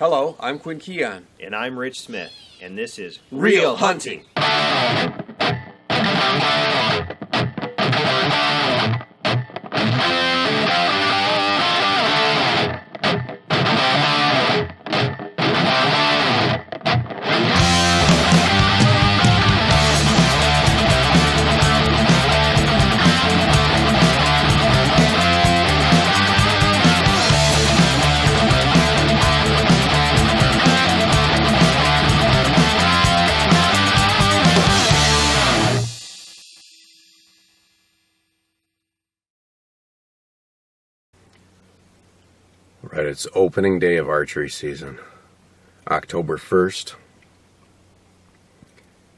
Hello, I'm Quinn. And I'm Rich Smith, and this is Real Hunting. Right, it's opening day of archery season, October 1st,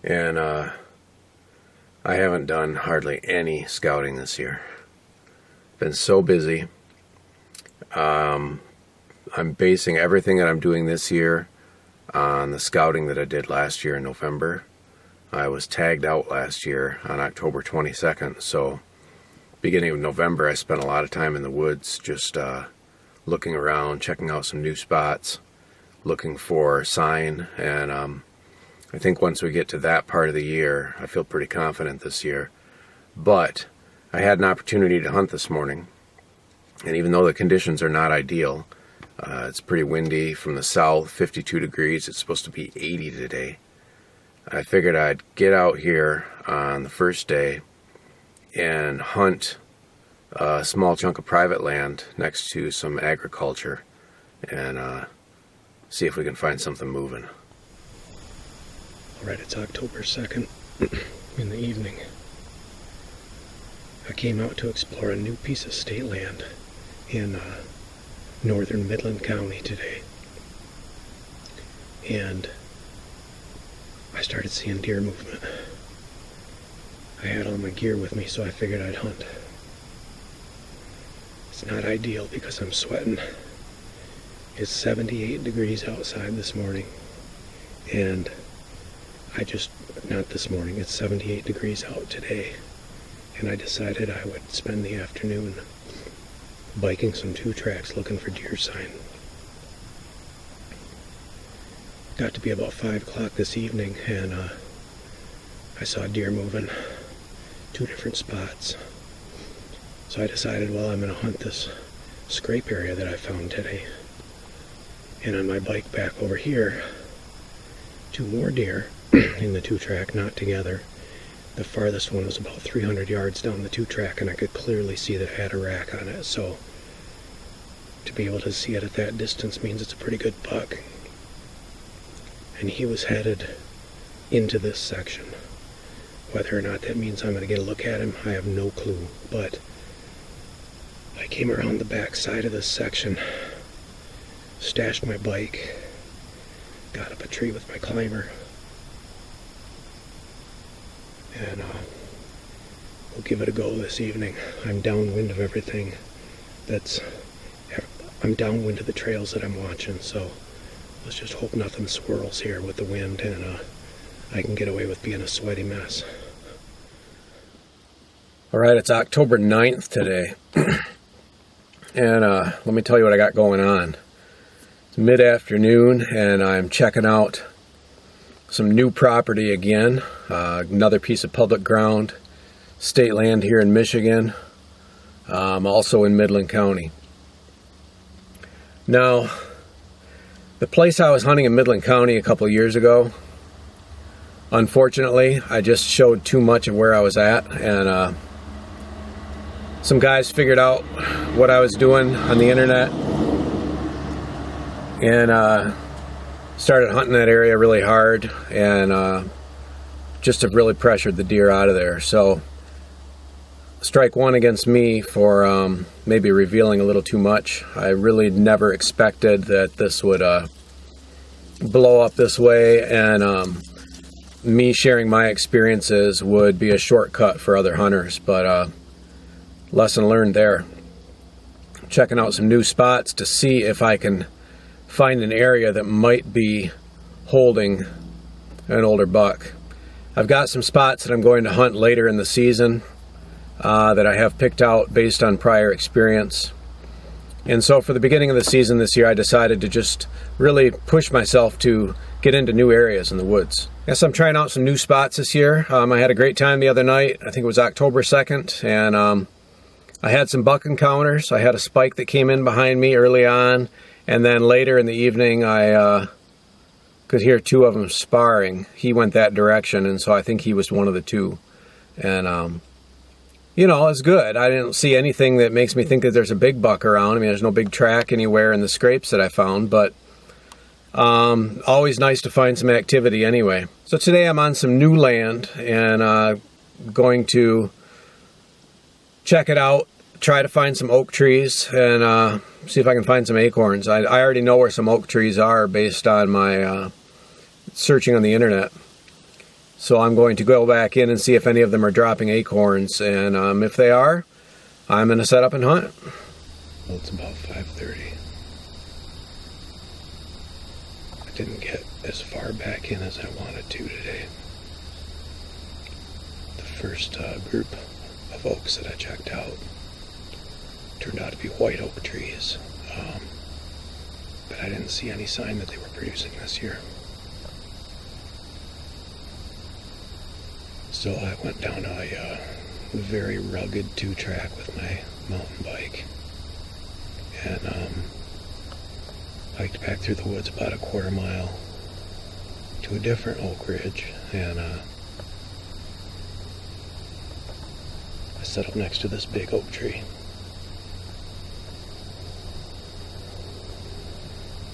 and I haven't done hardly any scouting this year. Been so busy. I'm basing everything that I'm doing this year on the scouting that I did last year in November. I was tagged out last year on October 22nd, so beginning of November I spent a lot of time in the woods just looking around, checking out some new spots, looking for sign, and I think once we get to that part of the year, I feel pretty confident this year. But I had an opportunity to hunt this morning, and even though the conditions are not ideal, it's pretty windy from the south, 52 degrees, it's supposed to be 80 today. I figured I'd get out here on the first day and hunt a small chunk of private land next to some agriculture and see if we can find something moving. Alright, it's October 2nd in the evening. I came out to explore a new piece of state land in northern Midland County today, and I started seeing deer movement. I had all my gear with me, so I figured I'd hunt. It's not ideal because I'm sweating. It's 78 degrees outside this morning, and not this morning, it's 78 degrees out today, and I decided I would spend the afternoon biking some 2 tracks looking for deer sign. Got to be about 5 o'clock this evening, and I saw deer moving 2 different spots. So I decided, well, I'm going to hunt this scrape area that I found today. And on my bike back over here, 2 more deer in the 2-track, not together. The farthest one was about 300 yards down the 2-track, and I could clearly see that it had a rack on it. So to be able to see it at that distance means it's a pretty good buck. And he was headed into this section. Whether or not that means I'm going to get a look at him, I have no clue. But I came around the back side of this section, stashed my bike, got up a tree with my climber, and we'll give it a go this evening. I'm downwind of everything. I'm downwind of the trails that I'm watching, so let's just hope nothing swirls here with the wind, and I can get away with being a sweaty mess. Alright, it's October 9th today. And let me tell you what I got going on. It's mid-afternoon, and I'm checking out some new property again. Another piece of public ground, state land here in Michigan, also in Midland County. Now, the place I was hunting in Midland County a couple years ago, unfortunately, I just showed too much of where I was at, and some guys figured out what I was doing on the internet and started hunting that area really hard, and just have really pressured the deer out of there. So strike one against me for maybe revealing a little too much. I really never expected that this would blow up this way, and me sharing my experiences would be a shortcut for other hunters, but lesson learned there. Checking out some new spots to see if I can find an area that might be holding an older buck. I've got some spots that I'm going to hunt later in the season that I have picked out based on prior experience. And so for the beginning of the season this year, I decided to just really push myself to get into new areas in the woods. Yes, I'm trying out some new spots this year. I had a great time the other night. I think it was October 2nd, and I had some buck encounters. I had a spike that came in behind me early on, and then later in the evening I could hear two of them sparring. He went that direction, and so I think he was one of the two. And you know, it's good. I didn't see anything that makes me think that there's a big buck around. I mean, there's no big track anywhere in the scrapes that I found, but always nice to find some activity anyway. So today I'm on some new land and going to check it out, try to find some oak trees, and see if I can find some acorns. I already know where some oak trees are based on my searching on the internet. So I'm going to go back in and see if any of them are dropping acorns, and if they are, I'm going to set up and hunt. Well, it's about 5:30. I didn't get as far back in as I wanted to today. The first group of oaks that I checked out turned out to be white oak trees, but I didn't see any sign that they were producing this year. So I went down a very rugged 2-track with my mountain bike and hiked back through the woods about a quarter mile to a different oak ridge, and I set up next to this big oak tree.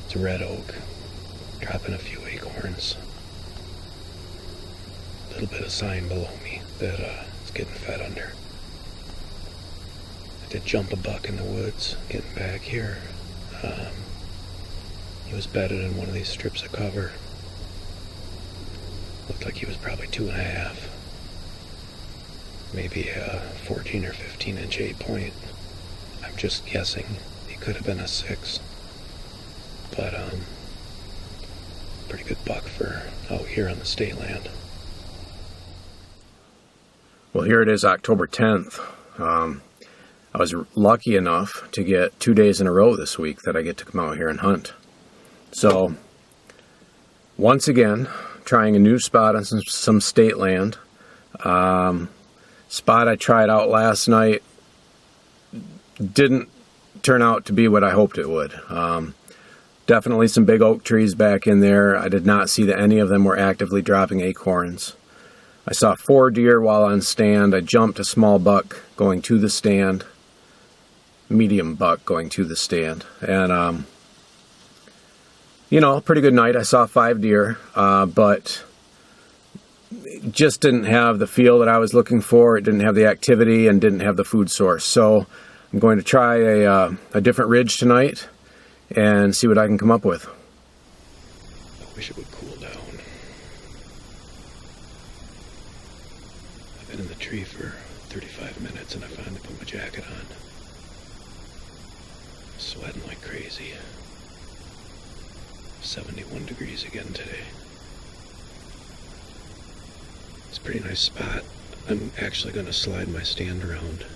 It's a red oak, dropping a few acorns. A little bit of sign below me that it's getting fed under. I did jump a buck in the woods getting back here. He was bedded in one of these strips of cover. Looked like he was probably 2.5, maybe a 14 or 15 inch 8-point. I'm just guessing. He could have been a 6, but pretty good buck for out here on the state land. Well, here it is, October 10th. I was lucky enough to get 2 days in a row this week that I get to come out here and hunt. So, once again, trying a new spot on some state land. Spot I tried out last night didn't turn out to be what I hoped it would. Definitely some big oak trees back in there. I did not see that any of them were actively dropping acorns. I saw 4 deer while on stand. I jumped a small buck going to the stand, medium buck going to the stand, and you know, pretty good night. I saw 5 deer, but just didn't have the feel that I was looking for. It didn't have the activity and didn't have the food source. So I'm going to try a different ridge tonight and see what I can come up with. I wish it would cool down. I've been in the tree for 35 minutes and I finally put my jacket on. Sweating like crazy. 71 degrees again today. It's a pretty nice spot. I'm actually going to slide my stand around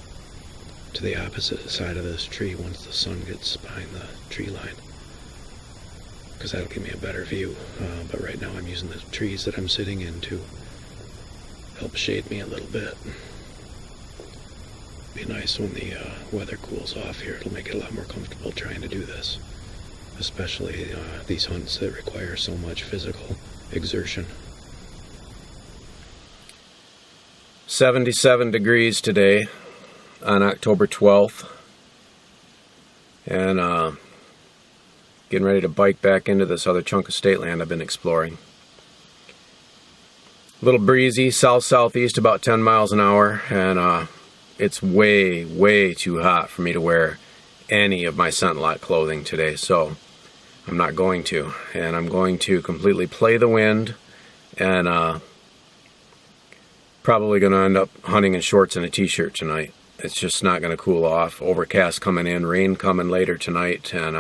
to the opposite side of this tree once the sun gets behind the tree line, because that'll give me a better view. But right now I'm using the trees that I'm sitting in to help shade me a little bit. Be nice when the weather cools off here. It'll make it a lot more comfortable trying to do this, especially these hunts that require so much physical exertion. 77 degrees today on October 12th, and getting ready to bike back into this other chunk of state land I've been exploring. A little breezy, south-southeast, about 10 miles an hour, and it's way, way too hot for me to wear any of my scent lot clothing today, so I'm not going to. And I'm going to completely play the wind, and probably going to end up hunting in shorts and a t-shirt tonight. It's just not going to cool off. Overcast coming in, rain coming later tonight, and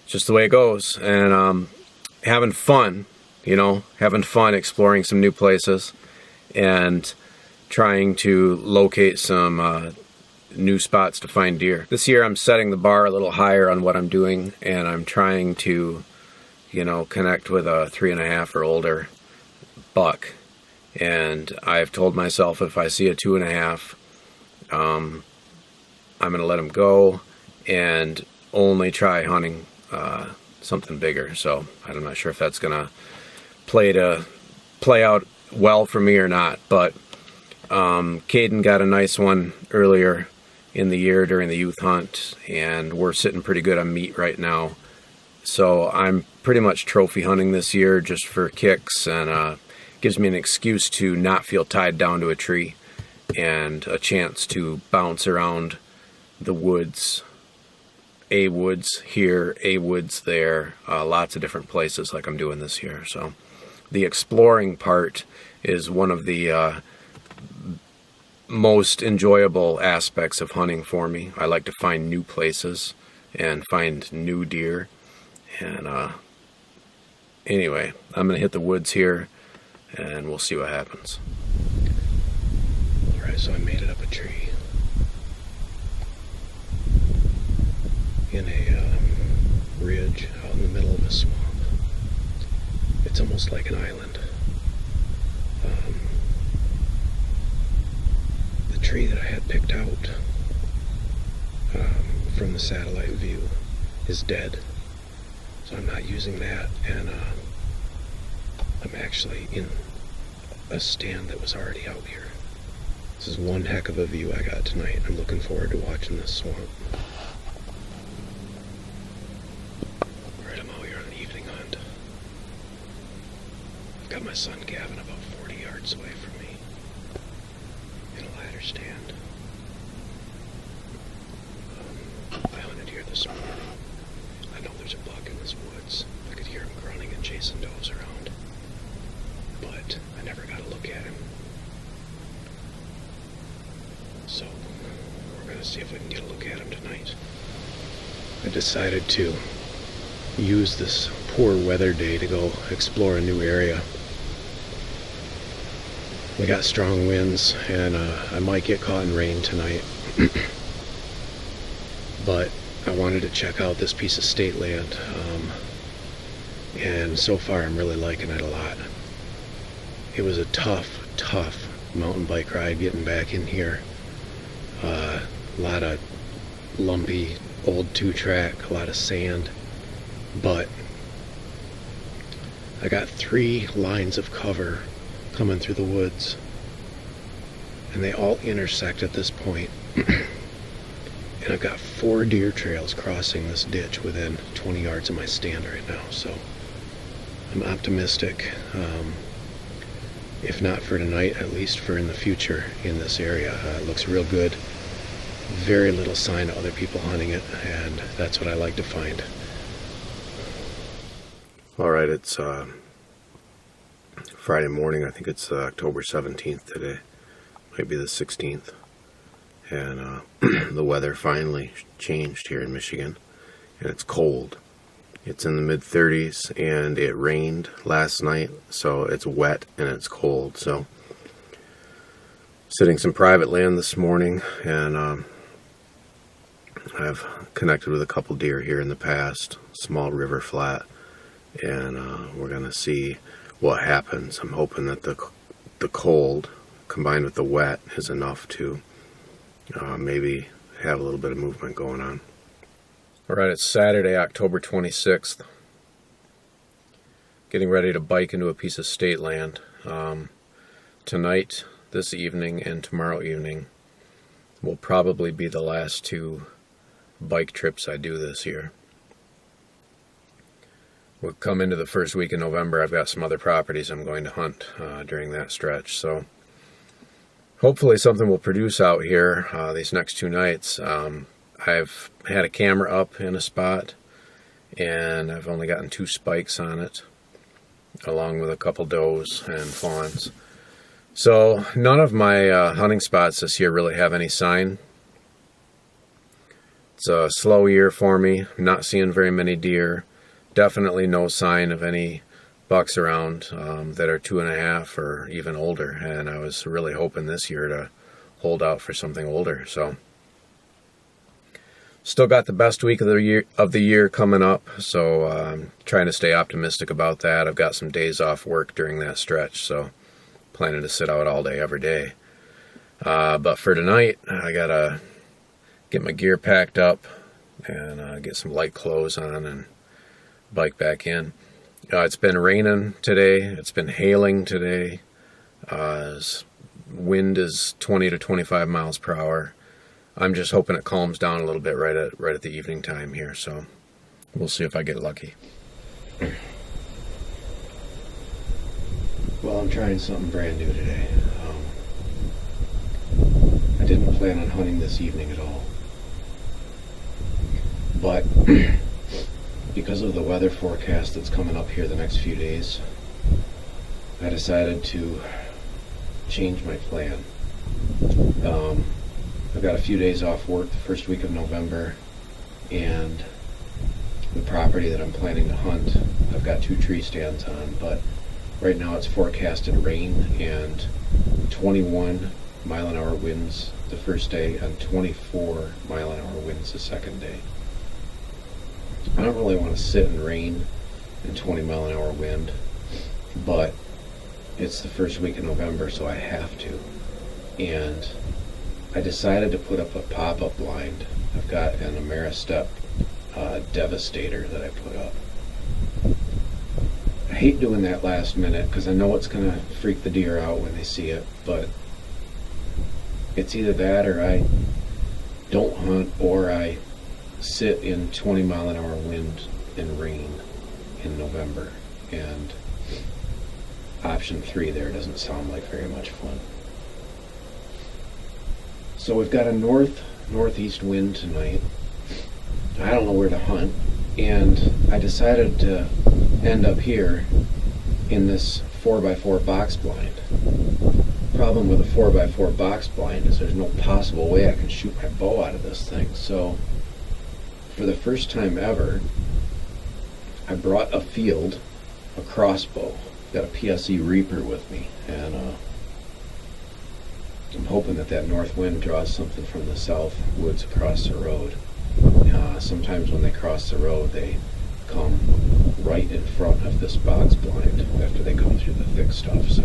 it's just the way it goes. And having fun, you know, having fun exploring some new places and trying to locate some new spots to find deer. This year I'm setting the bar a little higher on what I'm doing, and I'm trying to, connect with a 3.5 or older buck. And I've told myself if I see a 2.5, I'm going to let him go and only try hunting something bigger. So I'm not sure if that's going to play out well for me or not, but Caden got a nice one earlier in the year during the youth hunt, and we're sitting pretty good on meat right now. So I'm pretty much trophy hunting this year just for kicks, and gives me an excuse to not feel tied down to a tree and a chance to bounce around the woods. A woods here, A woods there, lots of different places like I'm doing this year. So the exploring part is one of the most enjoyable aspects of hunting for me. I like to find new places and find new deer. And anyway, I'm going to hit the woods here and we'll see what happens. Alright, so I made it up a tree in a ridge out in the middle of a swamp. It's almost like an island. The tree that I had picked out from the satellite view is dead, so I'm not using that, and I'm actually in a stand that was already out here. This is one heck of a view I got tonight. I'm looking forward to watching this swamp. Alright, I'm out here on an evening hunt. I've got my son Gavin about 40 yards away from me in a ladder stand. I hunted here this morning. I know there's a buck in this woods. I could hear him grunting and chasing does around, but I never got a look at him. So we're going to see if we can get a look at him tonight. I decided to use this poor weather day to go explore a new area. We got strong winds, and I might get caught in rain tonight. But I wanted to check out this piece of state land, and so far I'm really liking it a lot. It was a tough mountain bike ride getting back in here. A lot of lumpy old 2-track, a lot of sand, but I got 3 lines of cover coming through the woods, and they all intersect at this point. And I've got 4 deer trails crossing this ditch within 20 yards of my stand right now, so I'm optimistic, if not for tonight, at least for in the future in this area. It looks real good. Very little sign of other people hunting it, and that's what I like to find. Alright, it's Friday morning. I think it's October 17th today. Might be the 16th. And the weather finally changed here in Michigan, and it's cold. It's in the mid-30s, and it rained last night, so it's wet and it's cold. So sitting some private land this morning, and I've connected with a couple deer here in the past, small river flat, and we're gonna see what happens. I'm hoping that the cold combined with the wet is enough to maybe have a little bit of movement going on. Alright, it's Saturday, October 26th. Getting ready to bike into a piece of state land. Tonight, this evening, and tomorrow evening will probably be the last 2 bike trips I do this year. We'll come into the first week in November. I've got some other properties I'm going to hunt during that stretch, so hopefully something will produce out here these next 2 nights. I've had a camera up in a spot, and I've only gotten 2 spikes on it, along with a couple does and fawns. So none of my hunting spots this year really have any sign. It's a slow year for me. I'm not seeing very many deer. Definitely no sign of any bucks around that are 2.5 or even older, and I was really hoping this year to hold out for something older. So Still got the best week of the year coming up, so I'm trying to stay optimistic about that. I've got some days off work during that stretch, so planning to sit out all day, every day. But for tonight, I gotta get my gear packed up and get some light clothes on and bike back in. It's been raining today. It's been hailing today. Wind is 20 to 25 miles per hour. I'm just hoping it calms down a little bit right at the evening time here, so we'll see if I get lucky. Well, I'm trying something brand new today. I didn't plan on hunting this evening at all, but because of the weather forecast that's coming up here the next few days, I decided to change my plan. I've got a few days off work the first week of November, and the property that I'm planning to hunt, I've got 2 tree stands on, but right now it's forecasted rain and 21 mile-an-hour winds the first day and 24 mile-an-hour winds the second day. I don't really want to sit in rain and 20 mile-an-hour wind, but it's the first week of November, so I have to. And I decided to put up a pop-up blind. I've got an Ameristep Devastator that I put up. I hate doing that last minute because I know it's going to freak the deer out when they see it, but it's either that or I don't hunt or I sit in 20 mile-an-hour wind and rain in November, and option 3 there doesn't sound like very much fun. So we've got a northeast wind tonight. I don't know where to hunt, and I decided to end up here in this 4x4 box blind. Problem with a 4x4 box blind is there's no possible way I can shoot my bow out of this thing. So for the first time ever, I brought a field, a crossbow. Got a PSE Reaper with me, and I'm hoping that north wind draws something from the south woods across the road. Sometimes when they cross the road, they come right in front of this box blind after they come through the thick stuff. So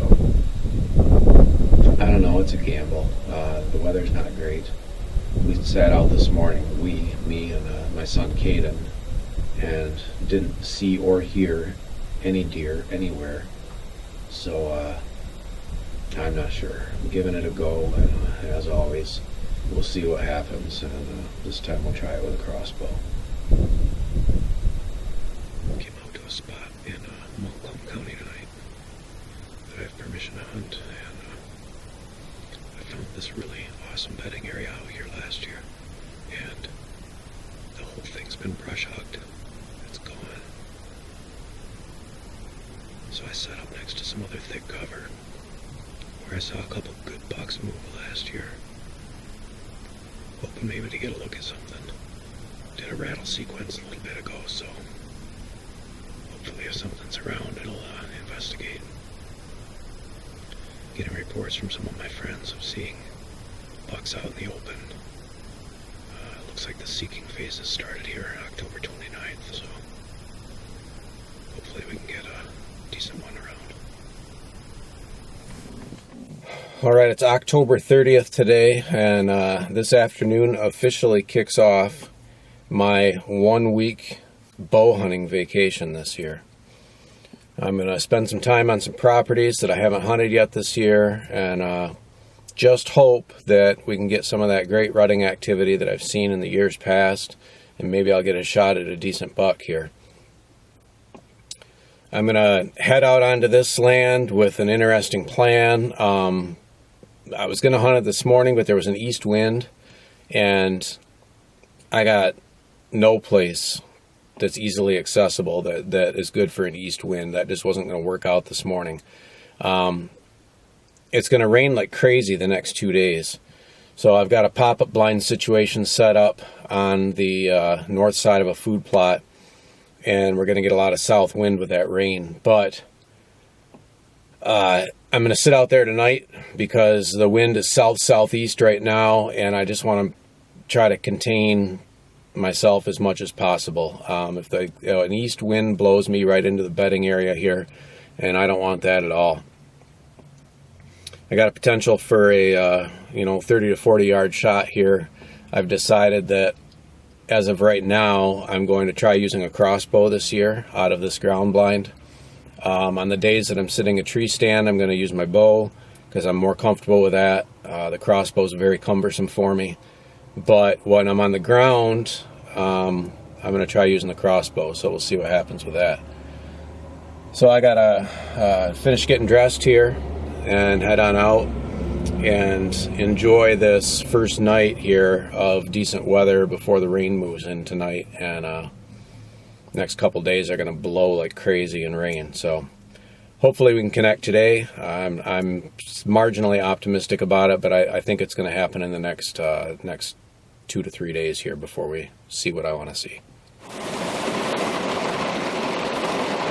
I don't know, it's a gamble. The weather's not great. We sat out this morning, me and my son Caden, and didn't see or hear any deer anywhere. So I'm not sure. I'm giving it a go, and as always, we'll see what happens, and this time we'll try it with a crossbow. Came out to a spot in Montcalm County tonight that I have permission to hunt, and I found this really awesome bedding area out here last year, and the whole thing's been brush hogged. It's gone. So I set up next to some other thick cover where I saw a couple good bucks move last year. Hoping maybe to get a look at something. Did a rattle sequence a little bit ago, so hopefully if something's around, it'll investigate. Getting reports from some of my friends of seeing bucks out in the open. Looks like the seeking phase has started here on October 29th, so hopefully we can get a decent one around. All right, it's October 30th today, and this afternoon officially kicks off my 1-week bow hunting vacation this year. I'm going to spend some time on some properties that I haven't hunted yet this year, and just hope that we can get some of that great rutting activity that I've seen in the years past, and maybe I'll get a shot at a decent buck here. I'm going to head out onto this land with an interesting plan. I was going to hunt it this morning, but there was an east wind, and I got no place that's easily accessible that is good for an east wind. That just wasn't going to work out this morning. It's going to rain like crazy the next 2 days. So I've got a pop-up blind situation set up on the north side of a food plot, and we're going to get a lot of south wind with that rain. But I'm going to sit out there tonight because the wind is south-southeast right now, and I just want to try to contain myself as much as possible. If an east wind blows me right into the bedding area here, and I don't want that at all. I got a potential for a 30 to 40 yard shot here. I've decided that as of right now, I'm going to try using a crossbow this year out of this ground blind. On the days that I'm sitting a tree stand, I'm going to use my bow because I'm more comfortable with that. The crossbow is very cumbersome for me. But when I'm on the ground, I'm going to try using the crossbow, so we'll see what happens with that. So I got to finish getting dressed here and head on out and enjoy this first night here of decent weather before the rain moves in tonight. And next couple days are going to blow like crazy in rain. So hopefully we can connect today. I'm marginally optimistic about it, but I think it's going to happen in the next 2 to 3 days here before we see what I want to see.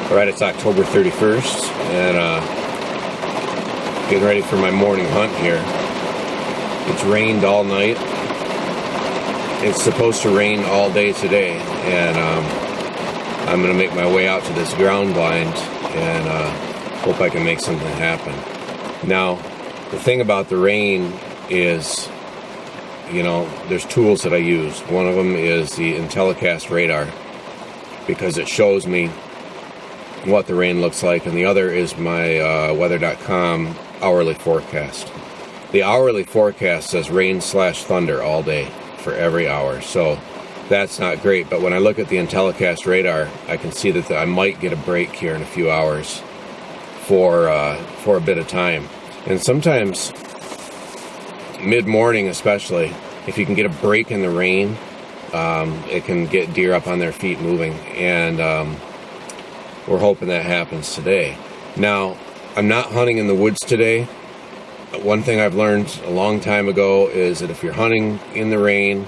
All right, it's October 31st, and getting ready for my morning hunt here. It's rained all night. It's supposed to rain all day today, and I'm going to make my way out to this ground blind and hope I can make something happen. Now, the thing about the rain is, there's tools that I use. One of them is the IntelliCast radar, because it shows me what the rain looks like, and the other is my weather.com hourly forecast. The hourly forecast says rain/thunder all day for every hour, so that's not great. But when I look at the IntelliCast radar, I can see that I might get a break here in a few hours for a bit of time. And sometimes mid-morning, especially, if you can get a break in the rain, it can get deer up on their feet moving, and we're hoping that happens today. Now, I'm not hunting in the woods today. One thing I've learned a long time ago is that if you're hunting in the rain,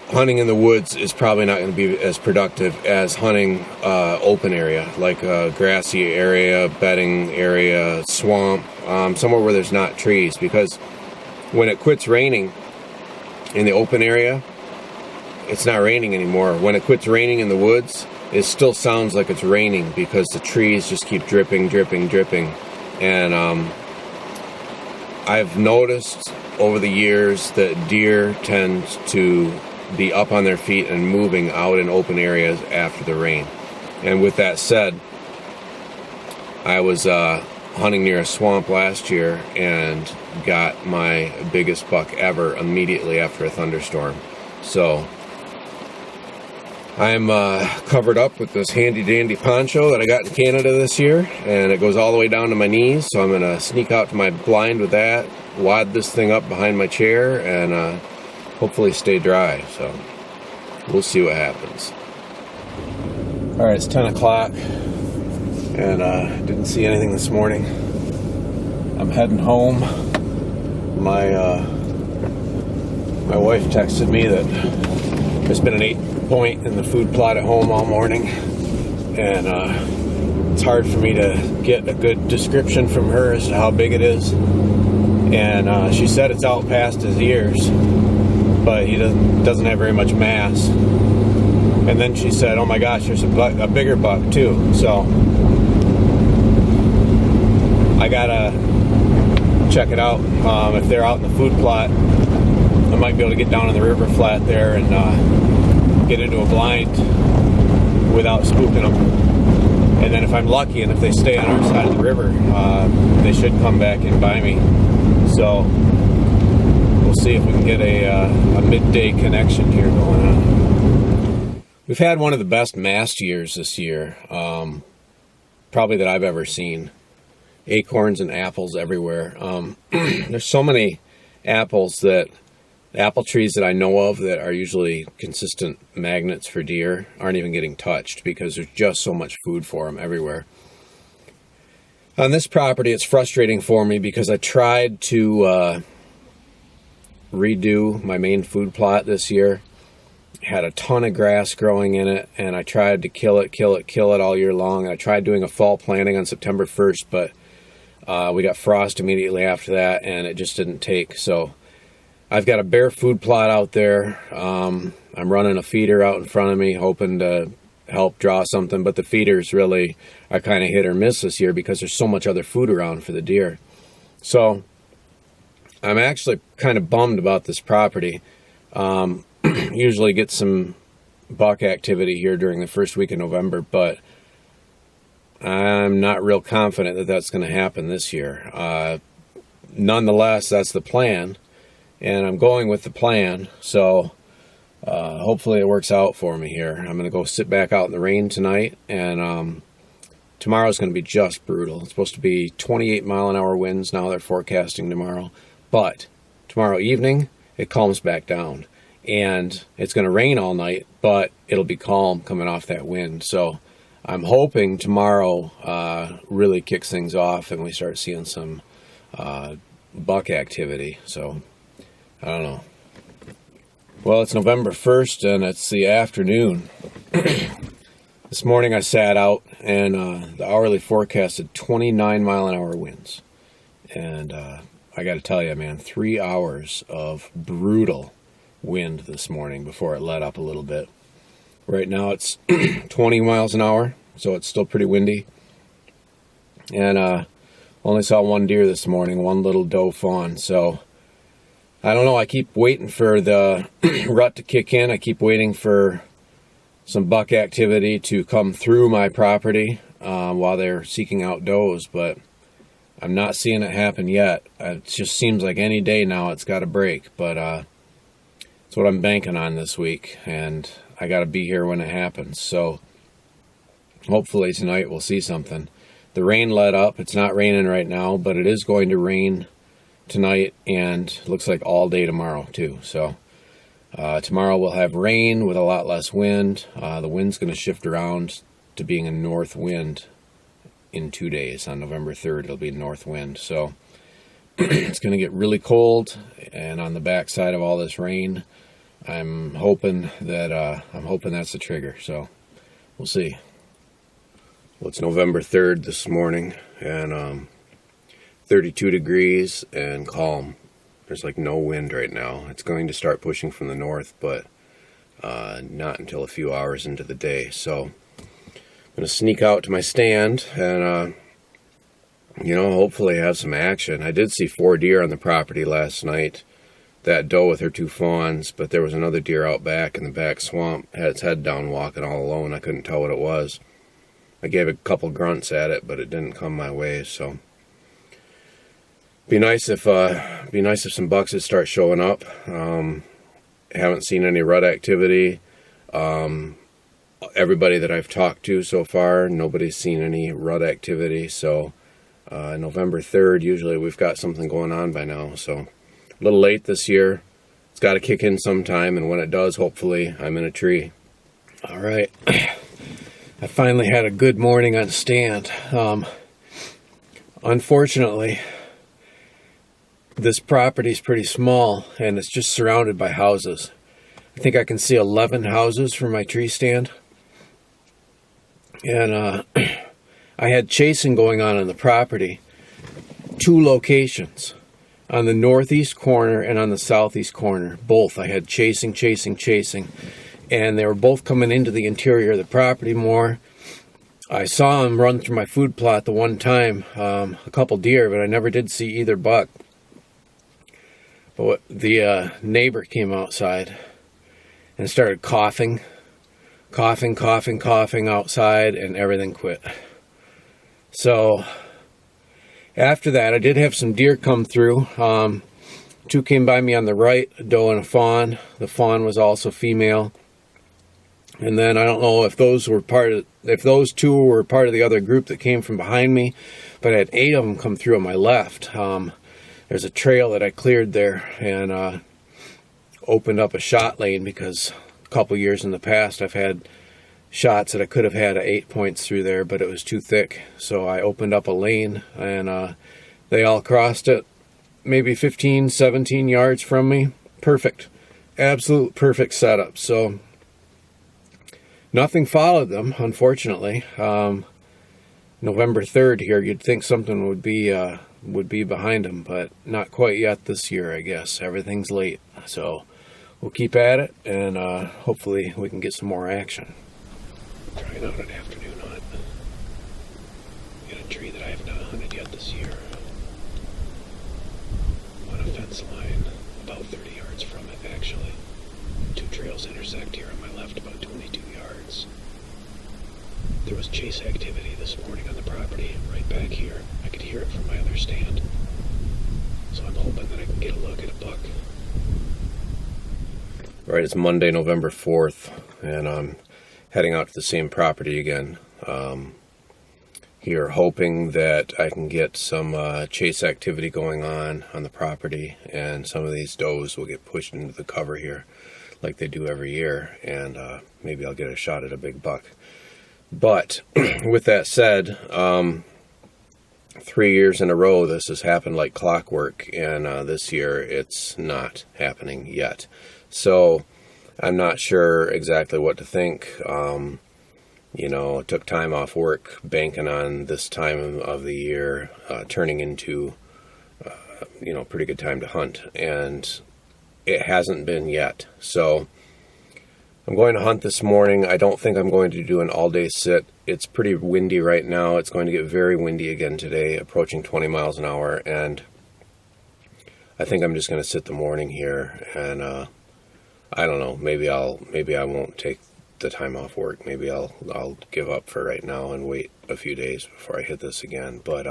hunting in the woods is probably not going to be as productive as hunting open area, like a grassy area, bedding area, swamp, somewhere where there's not trees. Because when it quits raining in the open area, it's not raining anymore. When it quits raining in the woods, it still sounds like it's raining because the trees just keep dripping, dripping, dripping. And I've noticed over the years that deer tend to be up on their feet and moving out in open areas after the rain. And with that said, I was hunting near a swamp last year and got my biggest buck ever immediately after a thunderstorm. So I'm covered up with this handy dandy poncho that I got in Canada this year, and it goes all the way down to my knees. So I'm going to sneak out to my blind with that, wad this thing up behind my chair, and hopefully stay dry. So we'll see what happens. All right, it's 10 o'clock, and didn't see anything this morning. I'm heading home. My wife texted me that there's been an 8-point in the food plot at home all morning, and it's hard for me to get a good description from her as to how big it is. And she said it's out past his ears, but he doesn't have very much mass. And then she said, oh my gosh, there's a bigger buck too. So I gotta check it out. If they're out in the food plot, I might be able to get down in the river flat there and get into a blind without spooking them. And then if I'm lucky and if they stay on our side of the river, they should come back in by me. So we'll see if we can get a midday connection here going on. We've had one of the best mast years this year, probably that I've ever seen. Acorns and apples everywhere. There's so many apples that apple trees that I know of that are usually consistent magnets for deer aren't even getting touched because there's just so much food for them everywhere. On this property, it's frustrating for me because I tried to redo my main food plot this year. Had a ton of grass growing in it, and I tried to kill it all year long. I tried doing a fall planting on September 1st, but we got frost immediately after that, and it just didn't take. So I've got a bare food plot out there. I'm running a feeder out in front of me, hoping to help draw something, but the feeders really are kind of hit or miss this year because there's so much other food around for the deer. So I'm actually kind of bummed about this property. Usually get some buck activity here during the first week of November, but I'm not real confident that that's going to happen this year. Nonetheless, that's the plan, and I'm going with the plan, so hopefully it works out for me here. I'm going to go sit back out in the rain tonight, and tomorrow's going to be just brutal. It's supposed to be 28-mile-an-hour winds. Now they're forecasting tomorrow, but tomorrow evening it calms back down, and it's going to rain all night, but it'll be calm coming off that wind. So I'm hoping tomorrow really kicks things off and we start seeing some buck activity. So I don't know. Well, it's November 1st and it's the afternoon. This morning I sat out, and the hourly forecasted 29-mile-an-hour winds. And I got to tell you, man, 3 hours of brutal wind this morning before it let up a little bit. Right now it's 20 miles an hour, so it's still pretty windy. And only saw one deer this morning, one little doe fawn. So I don't know, I keep waiting for the rut to kick in. I keep waiting for some buck activity to come through my property while they're seeking out does, but I'm not seeing it happen yet. It just seems like any day now it's got to break, but it's what I'm banking on this week, and I got to be here when it happens. So hopefully tonight we'll see something. The rain let up. It's not raining right now, but it is going to rain tonight, and looks like all day tomorrow too. So tomorrow we'll have rain with a lot less wind. The wind's going to shift around to being a north wind in 2 days. On November 3rd it'll be north wind. So it's going to get really cold, and on the backside of all this rain, I'm hoping that's the trigger. So we'll see. Well, it's November 3rd this morning, and 32 degrees and calm. There's like no wind right now. It's going to start pushing from the north, but not until a few hours into the day. So I'm going to sneak out to my stand and, hopefully have some action. I did see 4 deer on the property last night. That doe with her 2 fawns, but there was another deer out back in the back swamp. Had its head down walking all alone. I couldn't tell what it was. I gave a couple grunts at it, but it didn't come my way. So be nice if some bucks would start showing up. Haven't seen any rut activity. Everybody that I've talked to so far, nobody's seen any rut activity. So November 3rd, usually we've got something going on by now. So a little late this year. It's got to kick in sometime, and when it does, hopefully I'm in a tree. All right. I finally had a good morning on stand. Unfortunately, this property's pretty small, and it's just surrounded by houses. I think I can see 11 houses from my tree stand. And I had chasing going on the property. 2 locations. On the northeast corner and on the southeast corner. Both. I had chasing. And they were both coming into the interior of the property more. I saw them run through my food plot the one time. A couple deer, but I never did see either buck. But the neighbor came outside and started coughing outside, and everything quit. So after that, I did have some deer come through. 2 came by me on the right, a doe and a fawn. The fawn was also female. And then I don't know if those 2 were part of the other group that came from behind me, but I had 8 of them come through on my left. There's a trail that I cleared there and opened up a shot lane, because a couple years in the past I've had shots that I could have had 8 points through there, but it was too thick. So I opened up a lane, and they all crossed it, maybe 15, 17 yards from me. Perfect. Absolute perfect setup. So nothing followed them, unfortunately. November 3rd here, you'd think something would be behind them, but not quite yet this year, I guess. Everything's late, so we'll keep at it, and hopefully we can get some more action. Trying out an afternoon hunt in a tree that I have not hunted yet this year. On a fence line, about 30 yards from it, actually. Two trails intersect here on my left, about 22 yards. There was chase activity this morning on the property, right back here. I could hear it from my other stand. So I'm hoping that I can get a look at a buck. Right, it's Monday, November 4th, and I'm heading out to the same property again. Here, hoping that I can get some chase activity going on the property, and some of these does will get pushed into the cover here like they do every year, and maybe I'll get a shot at a big buck. But with that said, 3 years in a row this has happened like clockwork, and this year it's not happening yet. So I'm not sure exactly what to think. Took time off work banking on this time of the year turning into pretty good time to hunt, and it hasn't been yet. So I'm going to hunt this morning. I don't think I'm going to do an all-day sit. It's pretty windy right now. It's going to get very windy again today, approaching 20 miles an hour, and I think I'm just going to sit the morning here, and I don't know, maybe I won't take the time off work. Maybe I'll give up for right now and wait a few days before I hit this again, but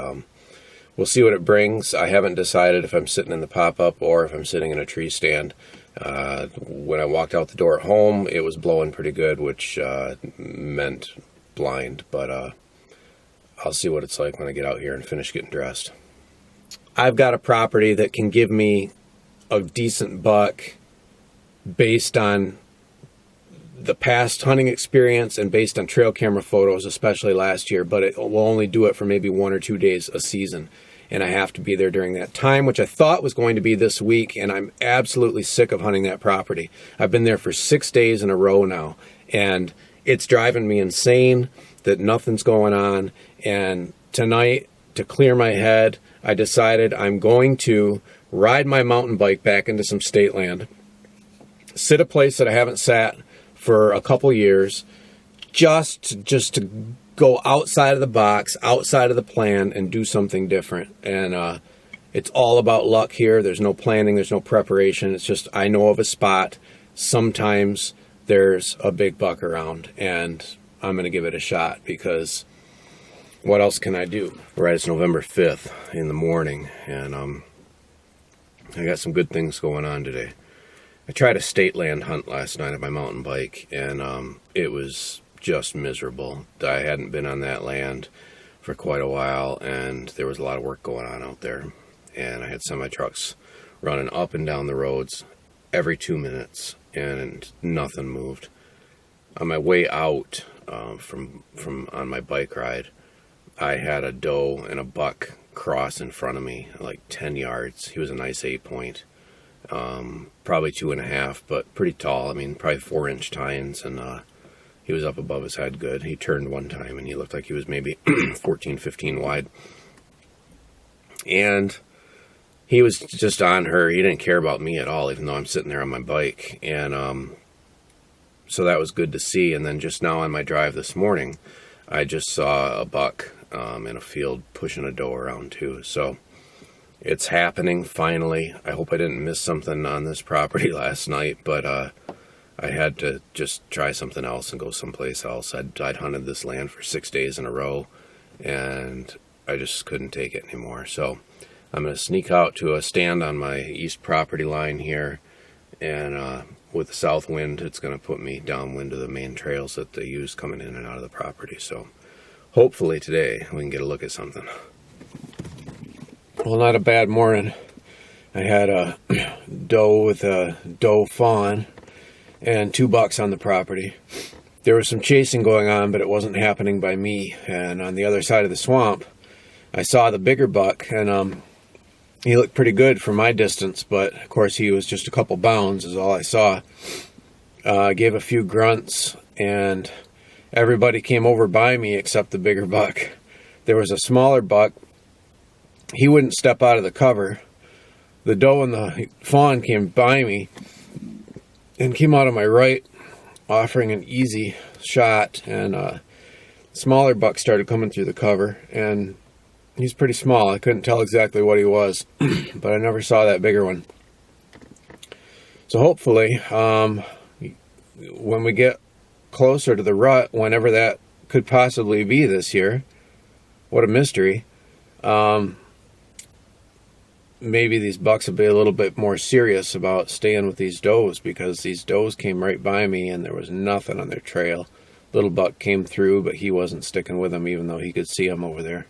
we'll see what it brings. I haven't decided if I'm sitting in the pop-up or if I'm sitting in a tree stand. When I walked out the door at home, it was blowing pretty good, which meant blind, but I'll see what it's like when I get out here and finish getting dressed. I've got a property that can give me a decent buck based on the past hunting experience and based on trail camera photos, especially last year, but it will only do it for maybe 1 or 2 days a season. And I have to be there during that time, which I thought was going to be this week, and I'm absolutely sick of hunting that property. I've been there for 6 days in a row now, and it's driving me insane that nothing's going on. And tonight, to clear my head, I decided I'm going to ride my mountain bike back into some state land, sit a place that I haven't sat for a couple years, just to go outside of the box, outside of the plan, and do something different. And it's all about luck here. There's no planning, there's no preparation. It's just, I know of a spot. Sometimes there's a big buck around, and I'm going to give it a shot, because what else can I do? Right, it's November 5th in the morning, and I got some good things going on today. I tried a state land hunt last night on my mountain bike, and it was just miserable. I hadn't been on that land for quite a while, and there was a lot of work going on out there, and I had semi-trucks running up and down the roads every 2 minutes, and nothing moved. On my way out from on my bike ride, I had a doe and a buck cross in front of me, like 10 yards. He was a nice 8-point, probably 2.5, but pretty tall. I mean, probably 4-inch tines, and he was up above his head good. He turned one time, and he looked like he was maybe 14, 15 wide. And he was just on her. He didn't care about me at all, even though I'm sitting there on my bike. And so that was good to see. And then just now on my drive this morning, I just saw a buck in a field pushing a doe around too. So it's happening finally. I hope I didn't miss something on this property last night, but I had to just try something else and go someplace else. I'd hunted this land for 6 days in a row, and I just couldn't take it anymore. So I'm going to sneak out to a stand on my east property line here, and with the south wind, it's going to put me downwind of the main trails that they use coming in and out of the property. So hopefully today we can get a look at something. Well, not a bad morning. I had a doe with a doe fawn and 2 bucks on the property. There was some chasing going on, but it wasn't happening by me. And on the other side of the swamp, I saw the bigger buck, and he looked pretty good from my distance, but of course he was just a couple bounds is all I saw. I gave a few grunts, and everybody came over by me except the bigger buck. there was a smaller buck. He wouldn't step out of the cover. The doe and the fawn came by me and came out of my right, offering an easy shot, and a smaller buck started coming through the cover, and he's pretty small. I couldn't tell exactly what he was, but I never saw that bigger one. So hopefully, when we get closer to the rut, whenever that could possibly be this year, what a mystery, maybe these bucks will be a little bit more serious about staying with these does, because these does came right by me and there was nothing on their trail. Little buck came through, but he wasn't sticking with them, even though he could see them over there.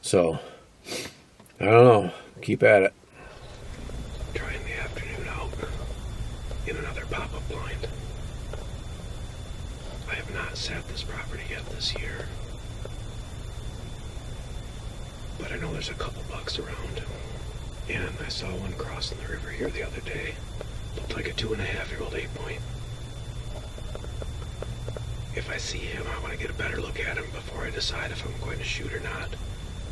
So, I don't know. Keep at it. Trying the afternoon out in another pop-up blind. I have not sat this property yet this year, but I know there's a couple bucks around. And I saw one crossing the river here the other day. Looked like a 2.5-year-old 8-point. If I see him, I want to get a better look at him before I decide if I'm going to shoot or not.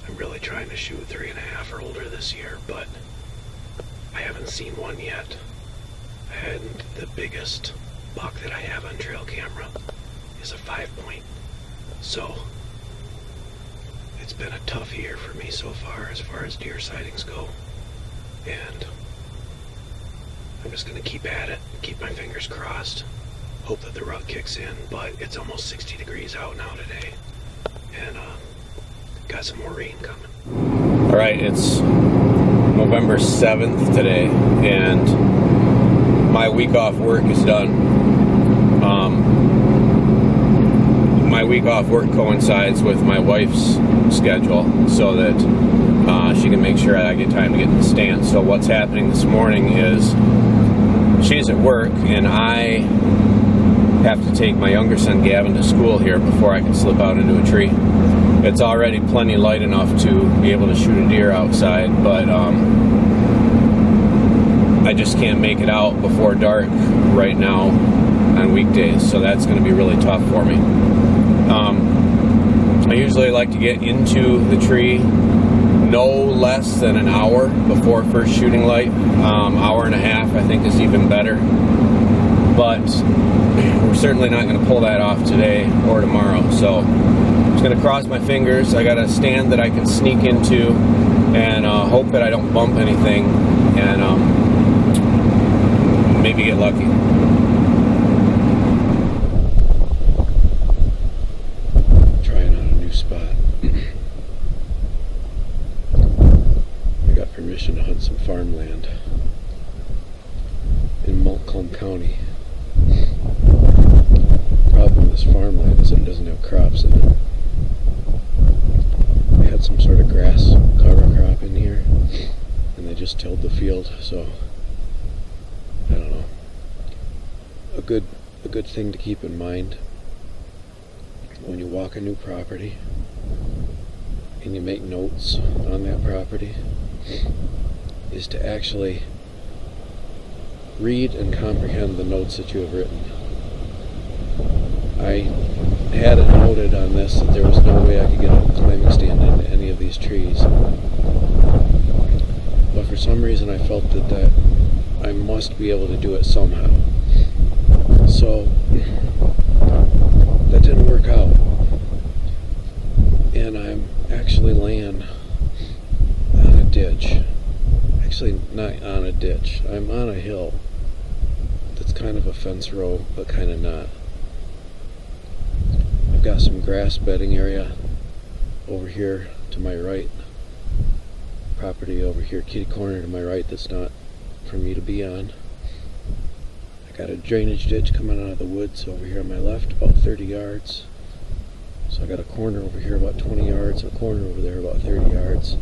I'm really trying to shoot 3.5 or older this year, but I haven't seen one yet. And the biggest buck that I have on trail camera is a 5-point. So it's been a tough year for me so far as deer sightings go. And I'm just going to keep at it, keep my fingers crossed, hope that the rut kicks in, but it's almost 60 degrees out now today, and got some more rain coming. All right, it's November 7th today, and my week off work is done. My week off work coincides with my wife's schedule, so that she can make sure I get time to get in the stand. So what's happening this morning is she's at work, and I have to take my younger son Gavin to school here before I can slip out into a tree. It's already plenty light enough to be able to shoot a deer outside, but I just can't make it out before dark right now on weekdays, so that's going to be really tough for me. I usually like to get into the tree no less than an hour before first shooting light. Hour and a half I think is even better, but we're certainly not going to pull that off today or tomorrow. So I'm just going to cross my fingers. I got a stand that I can sneak into and hope that I don't bump anything, and maybe get lucky. Trying out a new spot. I got permission to hunt some farmland in Montcalm County. Problem with this farmland is that it doesn't have crops in it. They had some sort of grass cover crop in here, and they just tilled the field, so I don't know. A good thing to keep in mind when you walk a new property and you make notes on that property is to actually read and comprehend the notes that you have written. I had it noted on this that there was no way I could get a climbing stand into any of these trees, but for some reason I felt that I must be able to do it somehow. So that didn't work out, and I'm actually laying on a ditch. Actually, not on a ditch. I'm on a hill that's kind of a fence row, but kind of not. I've got some grass bedding area over here to my right. Property over here, kitty corner to my right, that's not for me to be on. I got a drainage ditch coming out of the woods over here on my left, about 30 yards. So I got a corner over here about 20 yards, and a corner over there about 30 yards.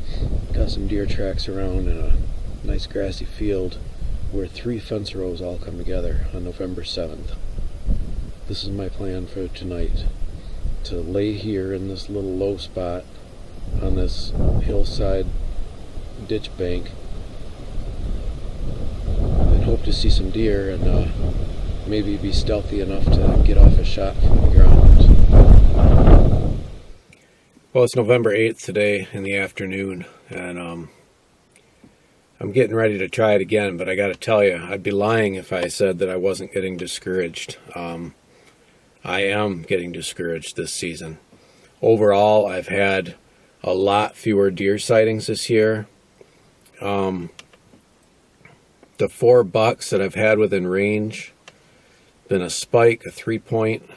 Got some deer tracks around and a nice grassy field where 3 fence rows all come together on November 7th. This is my plan for tonight, to lay here in this little low spot on this hillside ditch bank and hope to see some deer and maybe be stealthy enough to get off a shot from the ground. Well, it's November 8th today in the afternoon, and I'm getting ready to try it again, but I got to tell you, I'd be lying if I said that I wasn't getting discouraged. I am getting discouraged this season. Overall, I've had a lot fewer deer sightings this year. The 4 bucks that I've had within range, been a spike, a 3-point,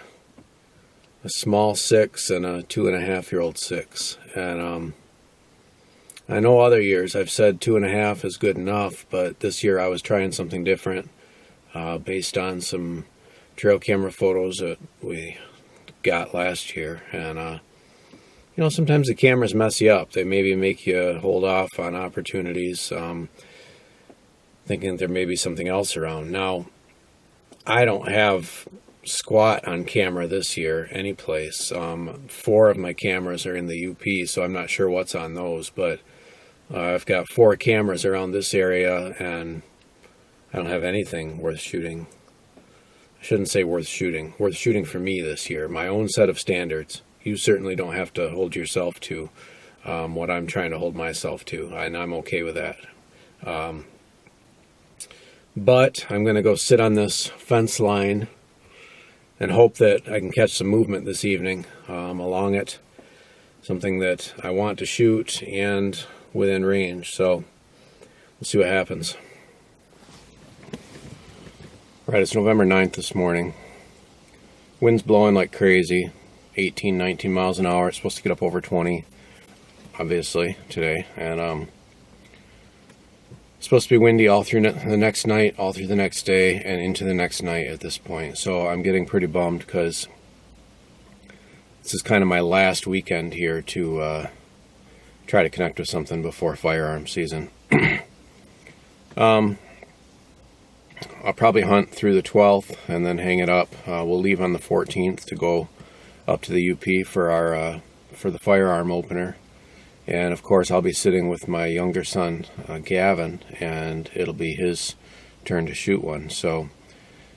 a small 6, and a 2.5-year-old 6. And I know other years I've said 2.5 is good enough, but this year I was trying something different based on some trail camera photos that we got last year. And you know, sometimes the cameras mess you up. They maybe make you hold off on opportunities, thinking there may be something else around. Now, I don't have squat on camera this year anyplace. 4 of my cameras are in the UP, so I'm not sure what's on those, but I've got 4 cameras around this area, and I don't have anything worth shooting. I shouldn't say worth shooting for me this year, my own set of standards. You certainly don't have to hold yourself to what I'm trying to hold myself to, and I'm okay with that. But I'm going to go sit on this fence line and hope that I can catch some movement this evening along it, something that I want to shoot and within range. So we'll see what happens. Right, it's November 9th this morning. Wind's blowing like crazy, 18, 19 miles an hour. It's supposed to get up over 20, obviously, today. And it's supposed to be windy all through the next night, all through the next day, and into the next night at this point. So I'm getting pretty bummed because this is kind of my last weekend here to try to connect with something before firearm season. I'll probably hunt through the 12th and then hang it up. We'll leave on the 14th to go up to the UP for our for the firearm opener. And of course, I'll be sitting with my younger son, Gavin, and it'll be his turn to shoot one. So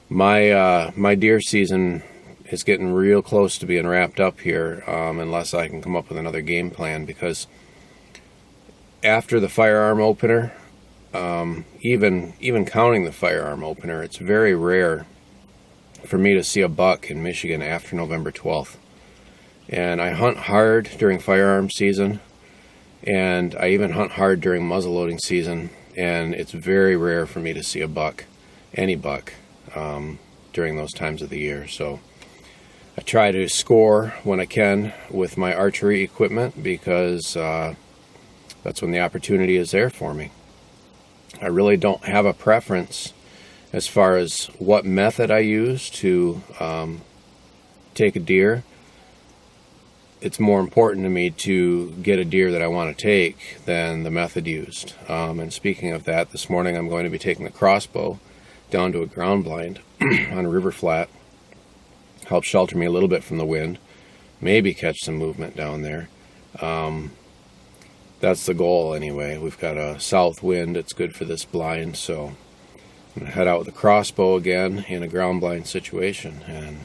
my deer season is getting real close to being wrapped up here, unless I can come up with another game plan, because after the firearm opener, even counting the firearm opener, it's very rare for me to see a buck in Michigan after November 12th. And I hunt hard during firearm season, and I even hunt hard during muzzleloading season, and it's very rare for me to see a buck, any buck, during those times of the year. So I try to score when I can with my archery equipment, because that's when the opportunity is there for me. I really don't have a preference as far as what method I use to take a deer. It's more important to me to get a deer that I want to take than the method used. And speaking of that, this morning I'm going to be taking the crossbow down to a ground blind on a river flat. Help shelter me a little bit from the wind. Maybe catch some movement down there. That's the goal anyway. We've got a south wind. It's good for this blind, so I'm going to head out with a crossbow again in a ground blind situation, and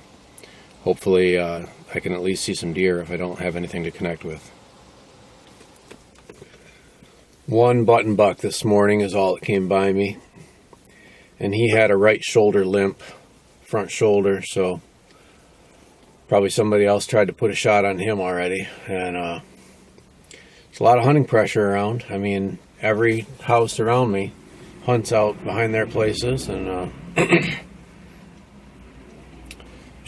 hopefully I can at least see some deer if I don't have anything to connect with. One button buck this morning is all that came by me, and he had a right shoulder limp, front shoulder, so probably somebody else tried to put a shot on him already. And there's a lot of hunting pressure around. I mean, every house around me hunts out behind their places, and there's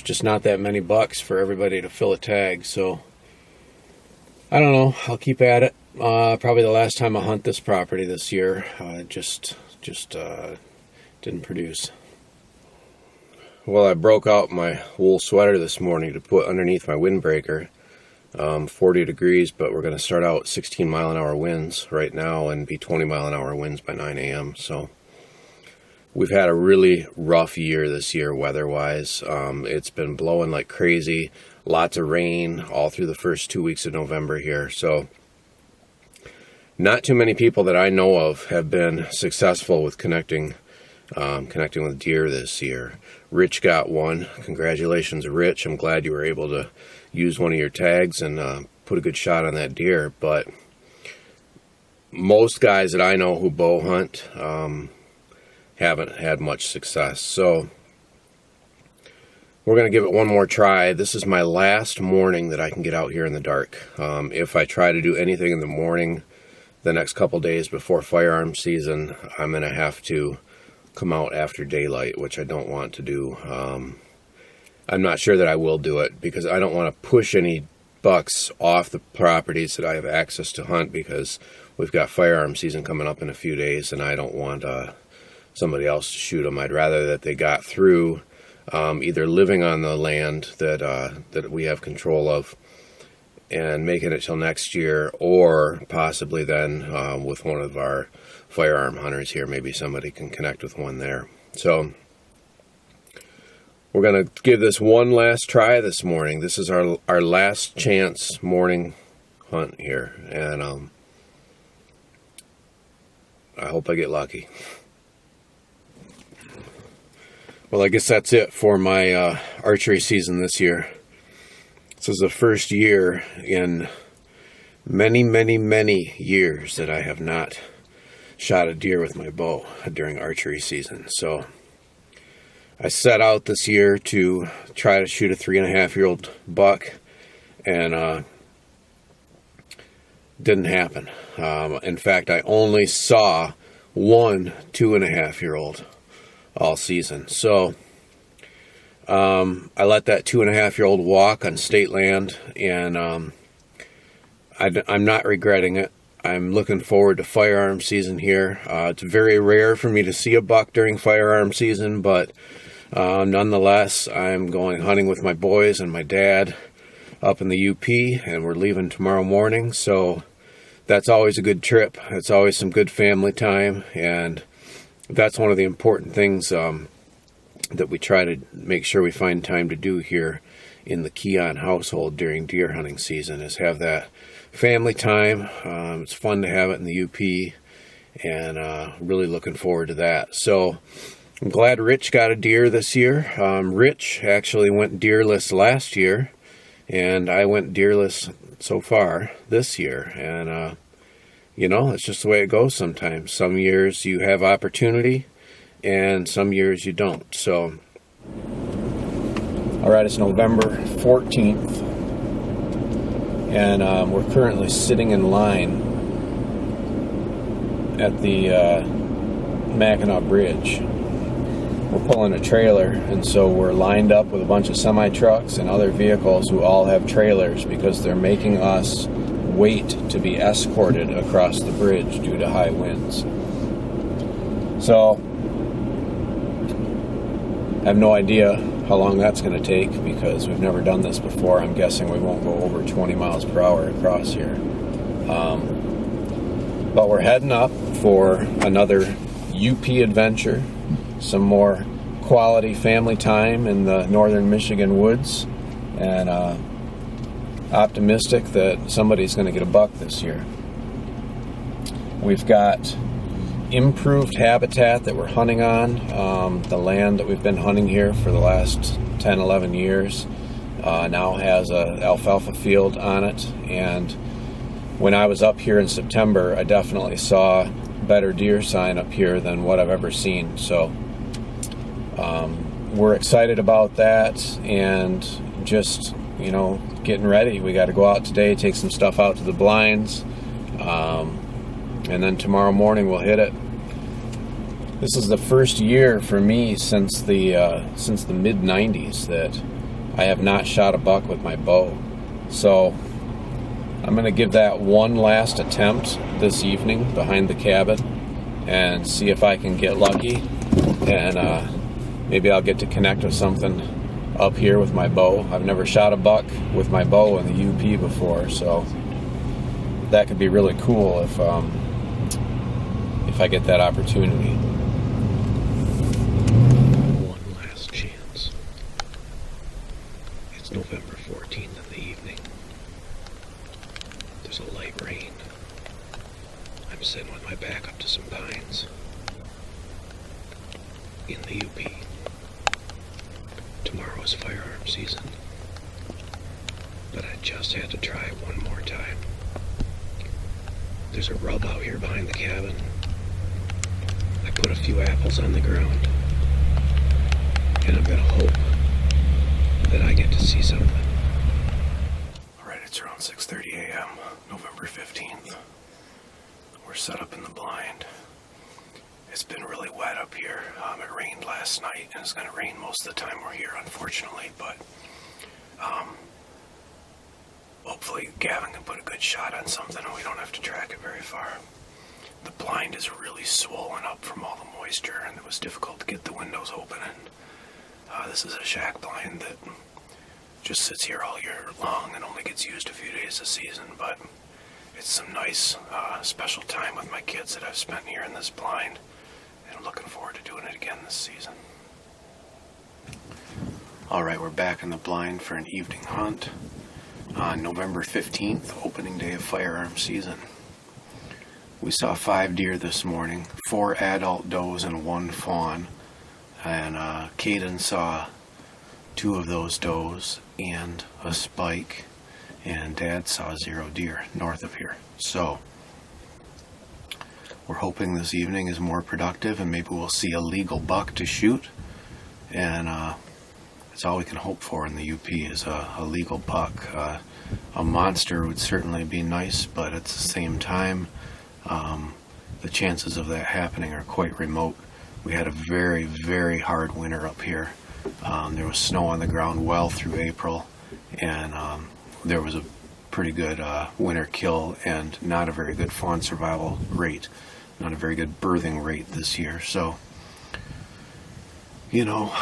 just not that many bucks for everybody to fill a tag. So I don't know, I'll keep at it. Probably the last time I hunt this property this year. Just didn't produce. Well, I broke out my wool sweater this morning to put underneath my windbreaker. 40 degrees, but we're going to start out 16 mile an hour winds right now and be 20 mile an hour winds by 9 a.m. So we've had a really rough year this year weather-wise. It's been blowing like crazy, lots of rain all through the first 2 weeks of November here. So not too many people that I know of have been successful with connecting with deer this year. Rich got one. Congratulations, Rich. I'm glad you were able to use one of your tags and put a good shot on that deer. But most guys that I know who bow hunt haven't had much success. So we're going to give it one more try. This is my last morning that I can get out here in the dark. If I try to do anything in the morning the next couple days before firearm season, I'm going to have to come out after daylight, which I don't want to do. I'm not sure that I will do it because I don't want to push any bucks off the properties that I have access to hunt, because we've got firearm season coming up in a few days and I don't want somebody else to shoot them. I'd rather that they got through either living on the land that we have control of and making it till next year, or possibly then with one of our firearm hunters here. Maybe somebody can connect with one there. So we're going to give this one last try this morning. This is our last chance morning hunt here, and I hope I get lucky. Well, I guess that's it for my archery season this year. This is the first year in many, many, many years that I have not shot a deer with my bow during archery season. So I set out this year to try to shoot a 3.5-year-old buck, and didn't happen. In fact, I only saw one 2.5-year-old all season. So I let that 2.5-year-old walk on state land, and I'm not regretting it. I'm looking forward to firearm season here. It's very rare for me to see a buck during firearm season, but nonetheless, I'm going hunting with my boys and my dad up in the UP, and we're leaving tomorrow morning. So that's always a good trip. It's always some good family time, and that's one of the important things that we try to make sure we find time to do here in the Keon household during deer hunting season, is have that family time. It's fun to have it in the UP, and really looking forward to that. So I'm glad Rich got a deer this year. Rich actually went deerless last year, and I went deerless so far this year. And you know, it's just the way it goes sometimes. Some years you have opportunity, and some years you don't. So, all right, it's November 14th, and we're currently sitting in line at the Mackinac Bridge. We're pulling a trailer, and so we're lined up with a bunch of semi-trucks and other vehicles who all have trailers, because they're making us wait to be escorted across the bridge due to high winds. So I have no idea how long that's going to take, because we've never done this before. I'm guessing we won't go over 20 miles per hour across here. But we're heading up for another UP adventure, some more quality family time in the northern Michigan woods, and optimistic that somebody's going to get a buck this year. We've got improved habitat that we're hunting on. The land that we've been hunting here for the last 10, 11 years now has a alfalfa field on it, and when I was up here in September, I definitely saw better deer sign up here than what I've ever seen. So we're excited about that, and just, you know, getting ready. We got to go out today, take some stuff out to the blinds, and then tomorrow morning we'll hit it. This is the first year for me since the mid-90s that I have not shot a buck with my bow. So I'm going to give that one last attempt this evening behind the cabin and see if I can get lucky, and maybe I'll get to connect with something up here with my bow. I've never shot a buck with my bow in the UP before, so that could be really cool if I get that opportunity. One last chance. It's November 14th in the evening. There's a light rain. I'm sitting with my back up to some pines in the UP. Tomorrow is firearm season, but I just had to try it one more time. There's a rub out here behind the cabin. I put a few apples on the ground, and I'm gonna hope that I get to see something. Alright, it's around 6:30 a.m., November 15th. We're set up in the blind. It's been really wet up here. It rained last night, and it's going to rain most of the time we're here, unfortunately, but hopefully Gavin can put a good shot on something and we don't have to track it very far. The blind is really swollen up from all the moisture, and it was difficult to get the windows open, and this is a shack blind that just sits here all year long and only gets used a few days a season, but it's some nice special time with my kids that I've spent here in this blind, and I'm looking forward to doing it again this season. Alright, we're back in the blind for an evening hunt on November 15th, opening day of firearm season. We saw 5 deer this morning, 4 adult does and 1 fawn, and Caden saw 2 of those does and a spike, and Dad saw 0 deer north of here. So we're hoping this evening is more productive and maybe we'll see a legal buck to shoot, and that's all we can hope for in the UP is a legal buck. A monster would certainly be nice, but at the same time the chances of that happening are quite remote. We had a very, very hard winter up here. There was snow on the ground well through April, and there was a pretty good winter kill and not a very good fawn survival rate, not a very good birthing rate this year. So, you know,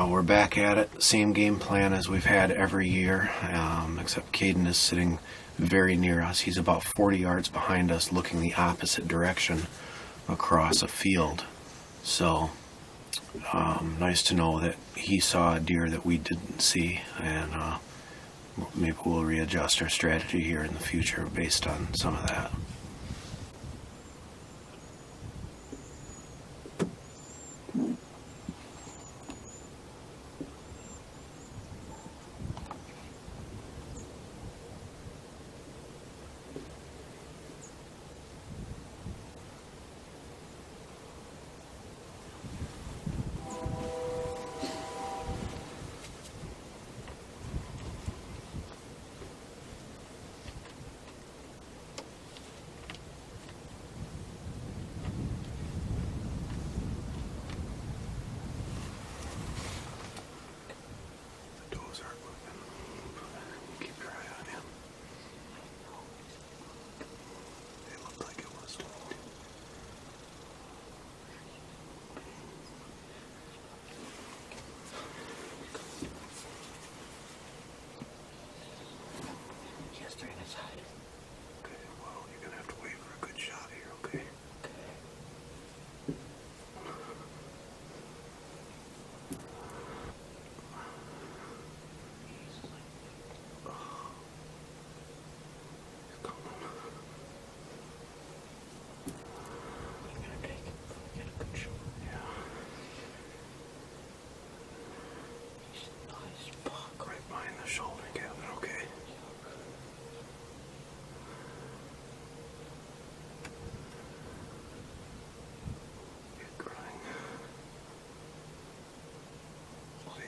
we're back at it. Same game plan as we've had every year, except Caden is sitting very near us. He's about 40 yards behind us, looking the opposite direction across a field. So, nice to know that he saw a deer that we didn't see, and maybe we'll readjust our strategy here in the future based on some of that.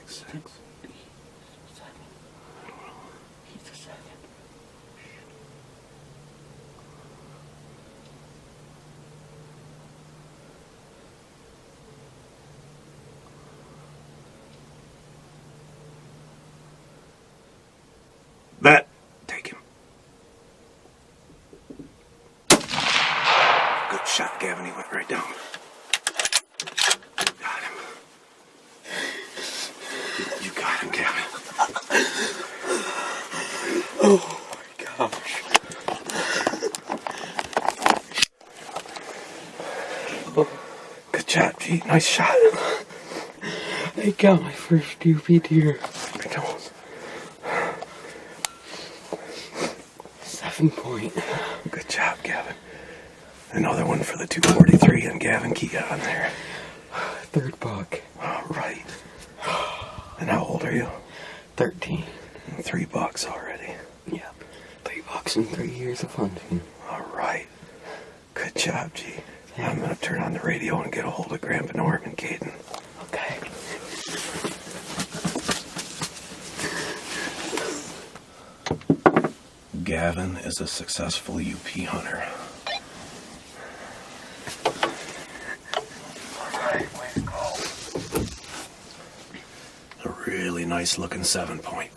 Six. He's a 7. That. Take him. Good shot, Gavin. He went right down. Got him. You got him, Gavin. Oh my gosh. Oh, good job, G. Nice shot. I got my first UP deer. I don't. 7 point. Good job, Gavin. Another one for the 243 and Gavin Key on there. 3rd buck. All right. And how old are you? 13. 3 bucks already. Yep. $3 and 3 years of hunting. All right. Good job, G. I'm going to turn on the radio and get a hold of Grandpa Norm and Caden. Okay. Gavin is a successful UP hunter. A really nice looking 7-point.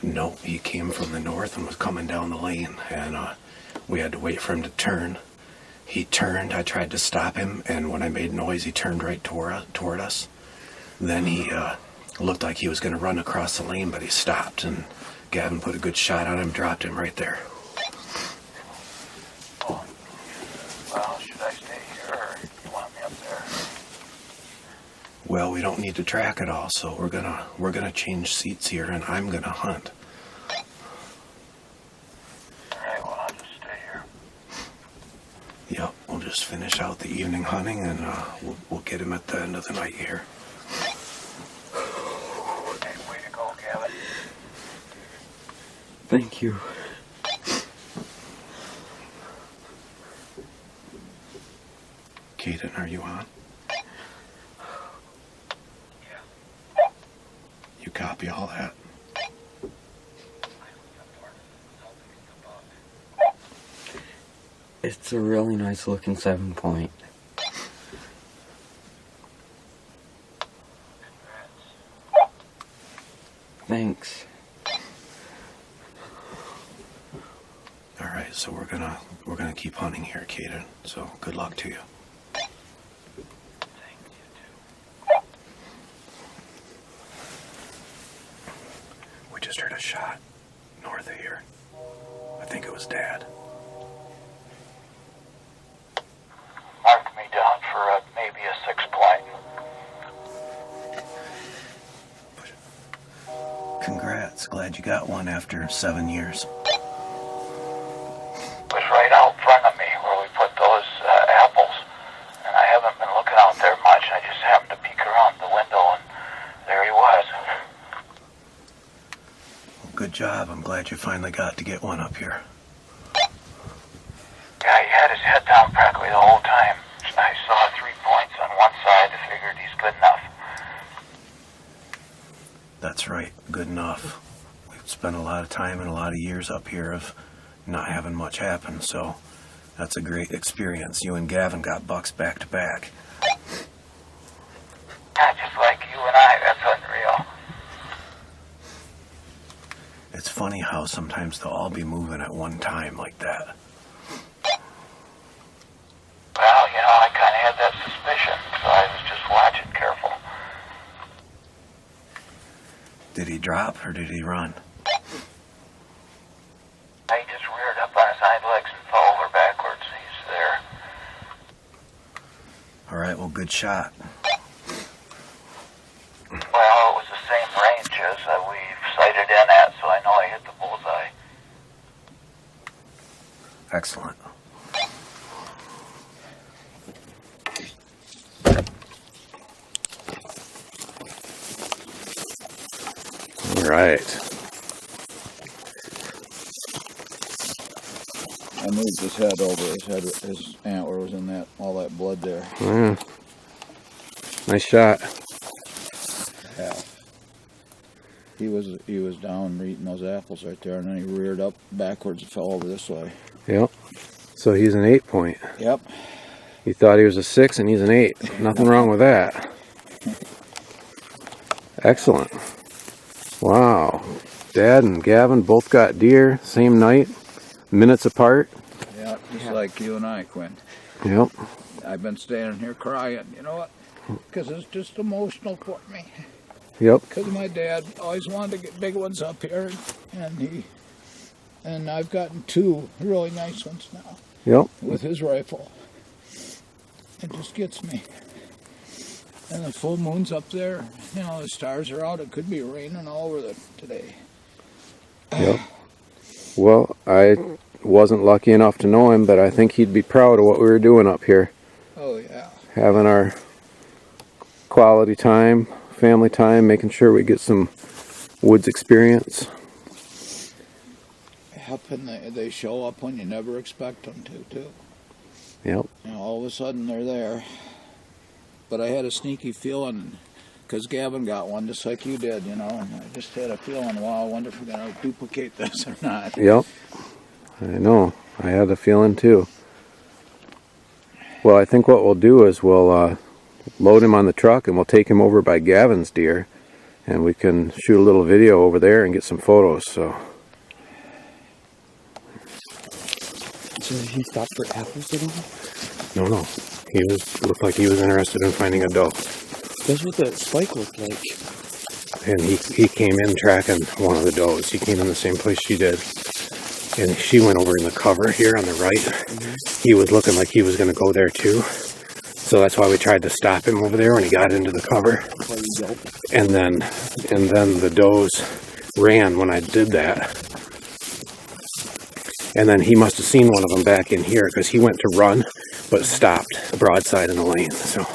No, he came from the north and was coming down the lane, and we had to wait for him to turn. He turned, I tried to stop him, and when I made noise, he turned right toward us. Then he looked like he was going to run across the lane, but he stopped, and Gavin put a good shot on him, dropped him right there. Oh, well, should I stay here, or you want me up there? Well, we don't need to track it all, so we're gonna change seats here, and I'm gonna hunt. Alright, well, I'll just stay here. Yep, we'll just finish out the evening hunting, and we'll get him at the end of the night here. Hey, way to go, Gavin. Thank you. Caden, are you on? Yeah. You copy all that? It's a really nice looking 7-point. Thanks. All right, so we're gonna keep hunting here, Caden. So good luck to you. We just heard a shot north of here. I think it was Dad. Mark me down for maybe a 6-point. Congrats, glad you got one after 7 years. Was right out front of me where we put those apples, and I haven't been looking out there much. I just happened to peek around the window, and there he was. Well, good job. I'm glad you finally got to get one up here. Yeah, he had his head down practically the whole time. I saw 3 points on one side. I figured he's good enough. That's right, good enough. We've spent a lot of time and a lot of years up here of not having much happen, so that's a great experience. You and Gavin got bucks back to back. Yeah, just like you and I. That's unreal. It's funny how sometimes they'll all be moving at one time like that. Well, you know, I kind of had that suspicion, so I was just watching careful. Did he drop or did he run? He just reared up on his hind legs and fell over backwards. He's there. All right, well, good shot. Well, it was the same range as we've sighted in at, so I know I hit the bullseye. Excellent. All right. I moved his head over. His antler was in that, all that blood there. Yeah. Nice shot. Yeah. He was down eating those apples right there, and then he reared up backwards and fell over this way. Yep. So he's an 8-point. Yep. You thought he was a 6 and he's an 8. Nothing wrong with that. Excellent. Wow. Dad and Gavin both got deer same night, minutes apart. Yeah, just like you and I, Quinn. Yep. I've been standing here crying. You know what? Because it's just emotional for me. Yep. Because my dad always wanted to get big ones up here, and I've gotten 2 really nice ones now. Yep. With his rifle. It just gets me. And the full moon's up there. You know, the stars are out. It could be raining all over today. Yep. Well, I wasn't lucky enough to know him, but I think he'd be proud of what we were doing up here. Oh, yeah. Having our quality time, family time, making sure we get some woods experience. Yep, and they show up when you never expect them to, too. Yep. You know, all of a sudden they're there. But I had a sneaky feeling, because Gavin got one just like you did, you know, and I just had a feeling, wow, I wonder if we're going to duplicate this or not. Yep. I know. I had a feeling too. Well, I think what we'll do is we'll load him on the truck and we'll take him over by Gavin's deer, and we can shoot a little video over there and get some photos. So did he stop for apples at all? no, looked like he was interested in finding a doe, That's what the spike looked like. and he came in tracking one of the does. He came in the same place she did, and she went over in the cover here on the right. He was looking like he was going to go there too, so that's why we tried to stop him over there when he got into the cover. And then the does ran when I did that. And then he must have seen one of them back in here, because he went to run, but stopped broadside in the lane. So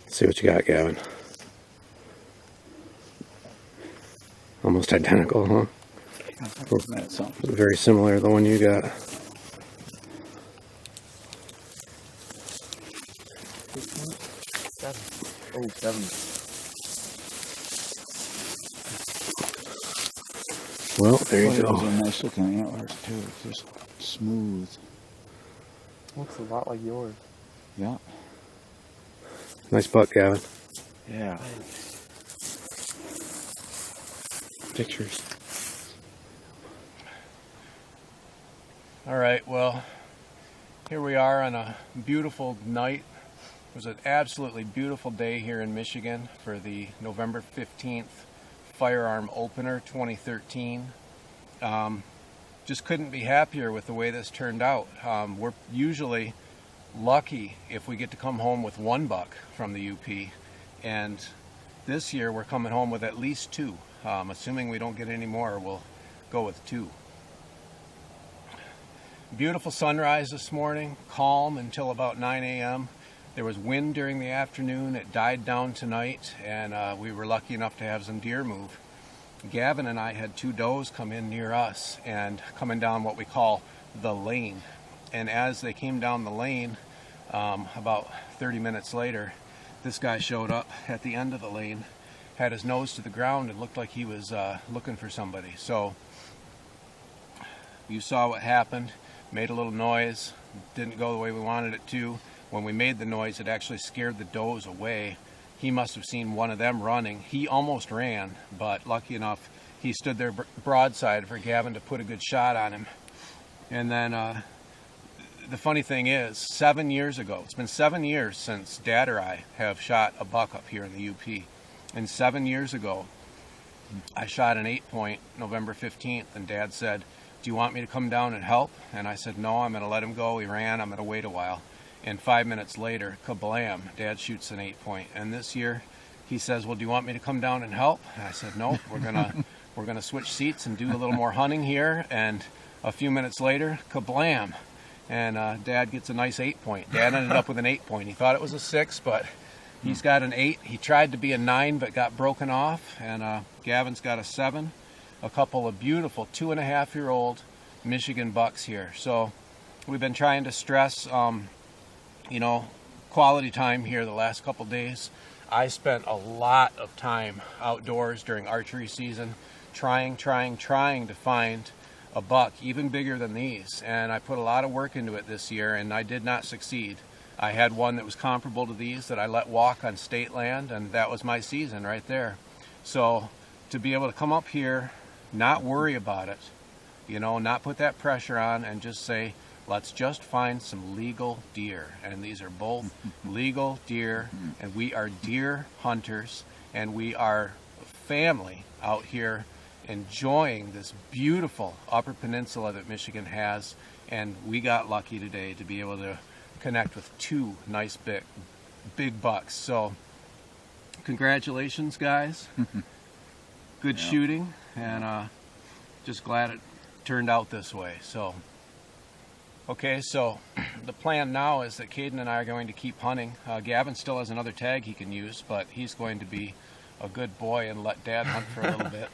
see what you got, Gavin. Almost identical, huh? That's something. Very similar to the one you got. Oh, 7. Well, there you Those go. are nice looking antlers too. Just smooth. Looks a lot like yours. Yeah. Nice buck, Gavin. Yeah. Pictures. All right, well, here we are on a beautiful night. It was an absolutely beautiful day here in Michigan for the November 15th Firearm Opener 2013. Just couldn't be happier with the way this turned out. We're usually lucky if we get to come home with one buck from the UP, and this year we're coming home with at least 2. Assuming we don't get any more, we'll go with 2. Beautiful sunrise this morning, calm until about 9 a.m. There was wind during the afternoon. It died down tonight, and we were lucky enough to have some deer move. Gavin and I had 2 does come in near us and coming down what we call the lane. And as they came down the lane, about 30 minutes later, this guy showed up at the end of the lane, had his nose to the ground, and looked like he was looking for somebody. So you saw what happened. Made a little noise, didn't go the way we wanted it to. When we made the noise, it actually scared the does away. He must have seen one of them running. He almost ran, but lucky enough, he stood there broadside for Gavin to put a good shot on him. And then the funny thing is, 7 years ago, it's been 7 years since Dad or I have shot a buck up here in the UP. And 7 years ago, I shot an 8-point November 15th, and Dad said, "Do you want me to come down and help?" And I said, "No, I'm going to let him go. He ran. I'm going to wait a while." And 5 minutes later, kablam, Dad shoots an 8-point. And this year, he says, "Well, do you want me to come down and help?" And I said, "No, we're gonna switch seats and do a little more hunting here." And a few minutes later, kablam, and Dad gets a nice 8-point. Dad ended up with an 8-point. He thought it was a 6, but he's got an 8. He tried to be a 9, but got broken off. And Gavin's got a 7. A couple of beautiful 2.5-year-old Michigan bucks here. So we've been trying to stress, quality time here the last couple days. I spent a lot of time outdoors during archery season, trying to find a buck even bigger than these. And I put a lot of work into it this year, and I did not succeed. I had one that was comparable to these that I let walk on state land, and that was my season right there. So to be able to come up here, not worry about it, not put that pressure on, and just say, let's just find some legal deer. And these are both legal deer, and we are deer hunters, and we are a family out here enjoying this beautiful Upper Peninsula that Michigan has. And we got lucky today to be able to connect with two nice big bucks. So congratulations, guys. Good shooting, and just glad it turned out this way. So okay, so the plan now is that Caden and I are going to keep hunting. Gavin still has another tag he can use, but he's going to be a good boy and let Dad hunt for a little bit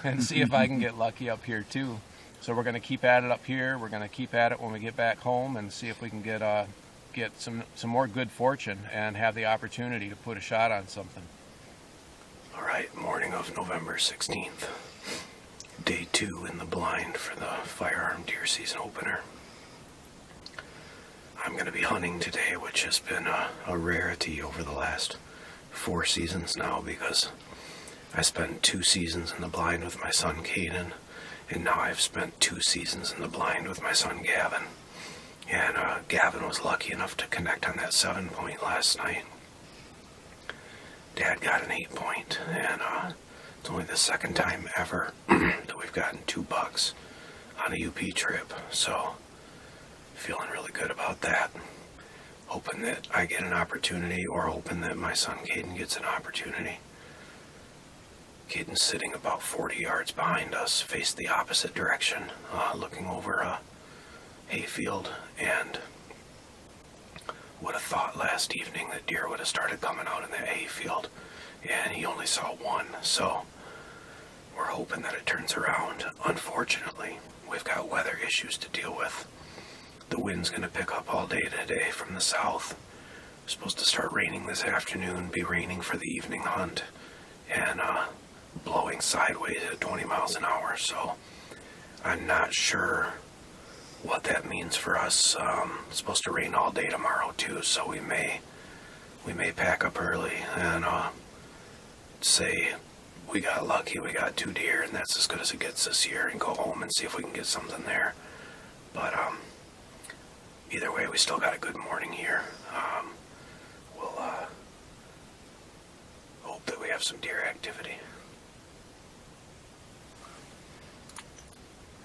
and see if I can get lucky up here too. So we're going to keep at it up here. We're going to keep at it when we get back home and see if we can get some more good fortune and have the opportunity to put a shot on something. All right, morning of November 16th, day 2 in the blind for the Firearm deer season opener. I'm going to be hunting today, which has been a rarity over the last 4 seasons now, because I spent 2 seasons in the blind with my son Caden, and now I've spent 2 seasons in the blind with my son Gavin. And Gavin was lucky enough to connect on that 7-point last night. Dad got an 8-point, and it's only the second time ever that we've gotten 2 bucks on a UP trip. So feeling really good about that. Hoping that I get an opportunity, or hoping that my son Caden gets an opportunity. Caden's sitting about 40 yards behind us, faced the opposite direction, looking over a hayfield, and would have thought last evening that deer would have started coming out in the hayfield, and he only saw 1, so we're hoping that it turns around. Unfortunately, we've got weather issues to deal with. The wind's going to pick up all day today from the south. It's supposed to start raining this afternoon, be raining for the evening hunt, and blowing sideways at 20 miles an hour, so I'm not sure what that means for us. It's supposed to rain all day tomorrow too, so we may pack up early and say we got lucky, we got 2 deer, and that's as good as it gets this year, and go home and see if we can get something there. But either way, we still got a good morning here. We'll hope that we have some deer activity.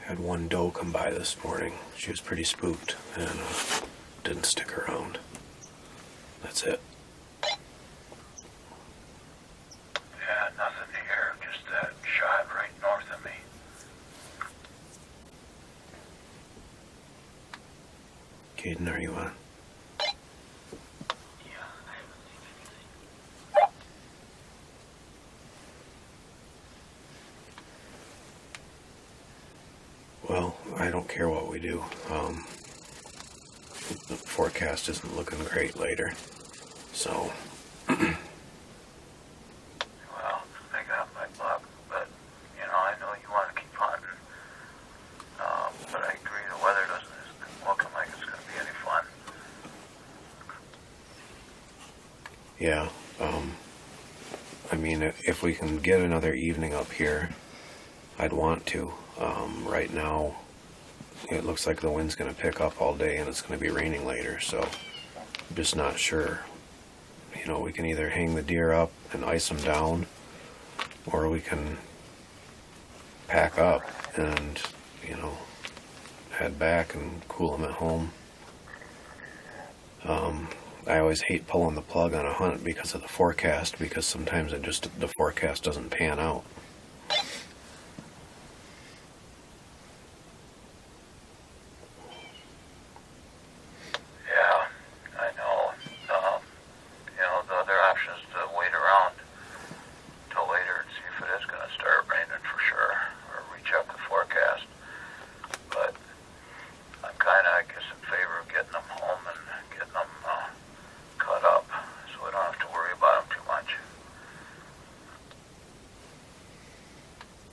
Had 1 doe come by this morning. She was pretty spooked and didn't stick around. That's it. Yeah, nothing here. Just that shot right north of me. Caden, are you on? Well, I don't care what we do. The forecast isn't looking great later, so. Well, I got my buck, but, I know you want to keep hunting. But I agree, the weather doesn't look like it's going to be any fun. Yeah, I mean, if we can get another evening up here, I'd want to. Right now, it looks like the wind's going to pick up all day and it's going to be raining later, so I'm just not sure. We can either hang the deer up and ice them down, or we can pack up and, head back and cool them at home. I always hate pulling the plug on a hunt because of the forecast, because sometimes the forecast doesn't pan out.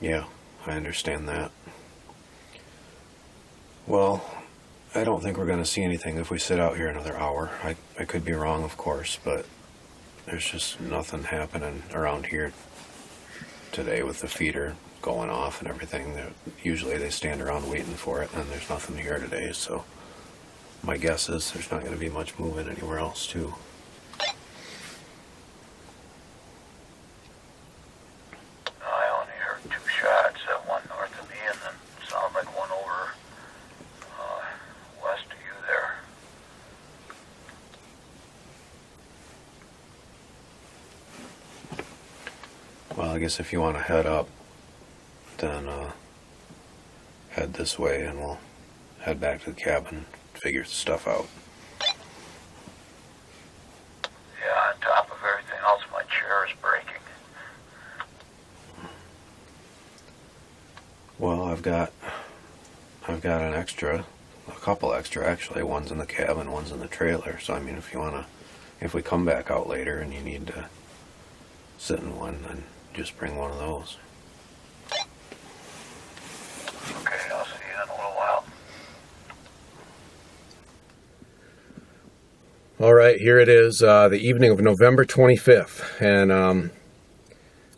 Yeah, I understand that. Well, I don't think we're going to see anything if we sit out here another hour. I could be wrong, of course, but there's just nothing happening around here today with the feeder going off and everything. Usually they stand around waiting for it, and there's nothing here today, so my guess is there's not going to be much movement anywhere else too. I only heard 2 shots, one north of me and then sounded like one over west of you there. Well, I guess if you want to head up, then head this way and we'll head back to the cabin, figure stuff out. Yeah, on top of everything else, my chair is breaking. Well, I've got a couple extra actually. One's in the cabin, one's in the trailer. So I mean, if we come back out later and you need to sit in one, then just bring one of those. Okay, I'll see you in a little while. All right, here it is, the evening of November 25th, and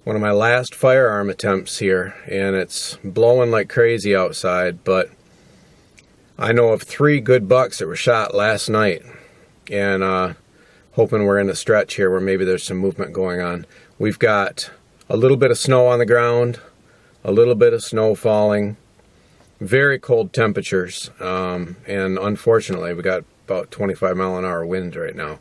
one of my last firearm attempts here, and it's blowing like crazy outside, but I know of 3 good bucks that were shot last night, and hoping we're in a stretch here where maybe there's some movement going on. We've got a little bit of snow on the ground, a little bit of snow falling, very cold temperatures, and unfortunately we got about 25-mile-an-hour wind right now.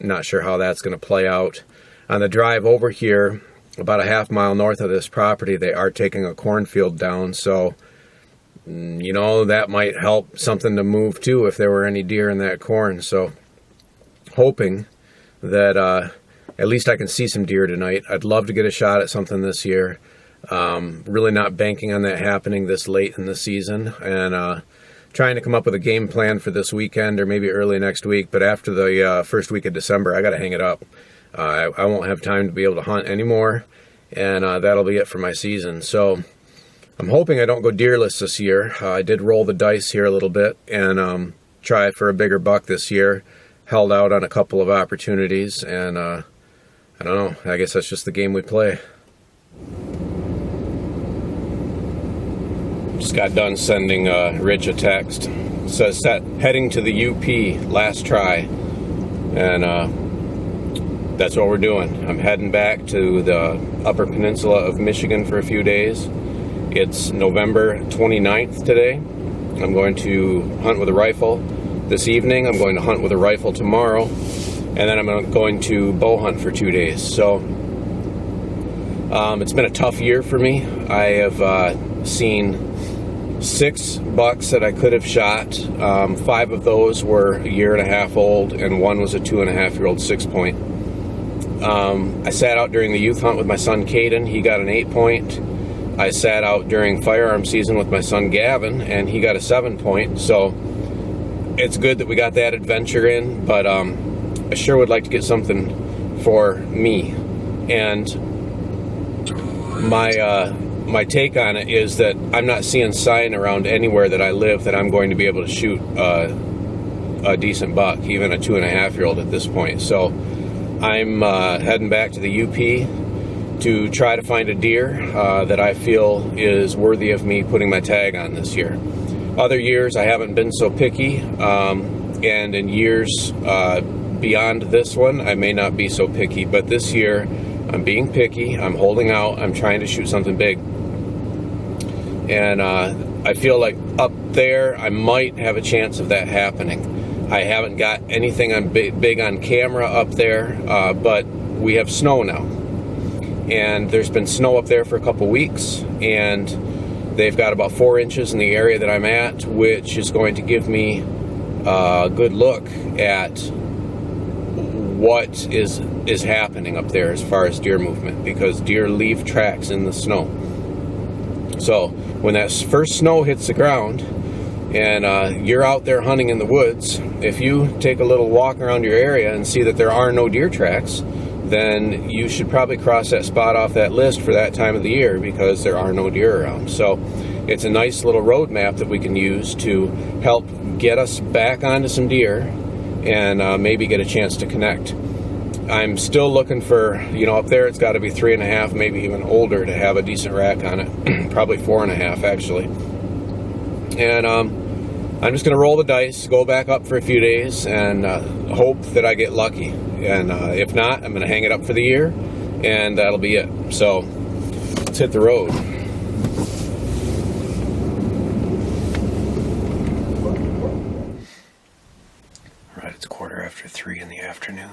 Not sure how that's going to play out. On the drive over here, about a half-mile north of this property, they are taking a cornfield down, so you know, that might help something to move too if there were any deer in that corn. So hoping that at least I can see some deer tonight. I'd love to get a shot at something this year. Really not banking on that happening this late in the season, and trying to come up with a game plan for this weekend or maybe early next week. But after the first week of December, I got to hang it up. I won't have time to be able to hunt anymore, and that'll be it for my season. So I'm hoping I don't go deerless this year. I did roll the dice here a little bit and try for a bigger buck this year. Held out on a couple of opportunities, and I don't know. I guess that's just the game we play. Just got done sending Rich a text. It says heading to the UP, last try, and that's what we're doing. I'm heading back to the Upper Peninsula of Michigan for a few days. It's November 29th today. I'm going to hunt with a rifle this evening. I'm going to hunt with a rifle tomorrow, and then I'm going to bow hunt for 2 days. So it's been a tough year for me. I have seen 6 bucks that I could have shot. 5 of those were a year and a half old, and 1 was a 2.5-year-old 6-point. I sat out during the youth hunt with my son Caden. He got an 8-point. I sat out during firearm season with my son Gavin, and he got a 7-point. So it's good that we got that adventure in, but I sure would like to get something for me. And my take on it is that I'm not seeing sign around anywhere that I live that I'm going to be able to shoot a decent buck, even a 2.5-year-old at this point. So I'm heading back to the UP to try to find a deer that I feel is worthy of me putting my tag on this year. Other years I haven't been so picky, and in years beyond this one I may not be so picky, but this year I'm being picky. I'm holding out. I'm trying to shoot something big, and I feel like up there I might have a chance of that happening. I haven't got anything on big on camera up there, but we have snow now, and there's been snow up there for a couple weeks, and they've got about 4 inches in the area that I'm at, which is going to give me a good look at what is happening up there as far as deer movement, because deer leave tracks in the snow. So when that first snow hits the ground and you're out there hunting in the woods, if you take a little walk around your area and see that there are no deer tracks, then you should probably cross that spot off that list for that time of the year, because there are no deer around. So it's a nice little road map that we can use to help get us back onto some deer and maybe get a chance to connect. I'm still looking for, up there it's got to be 3.5, maybe even older to have a decent rack on it. Probably 4.5 actually. And I'm just going to roll the dice, go back up for a few days, and hope that I get lucky. And if not, I'm going to hang it up for the year, and that'll be it. So let's hit the road. Right, it's 3:15 in the afternoon,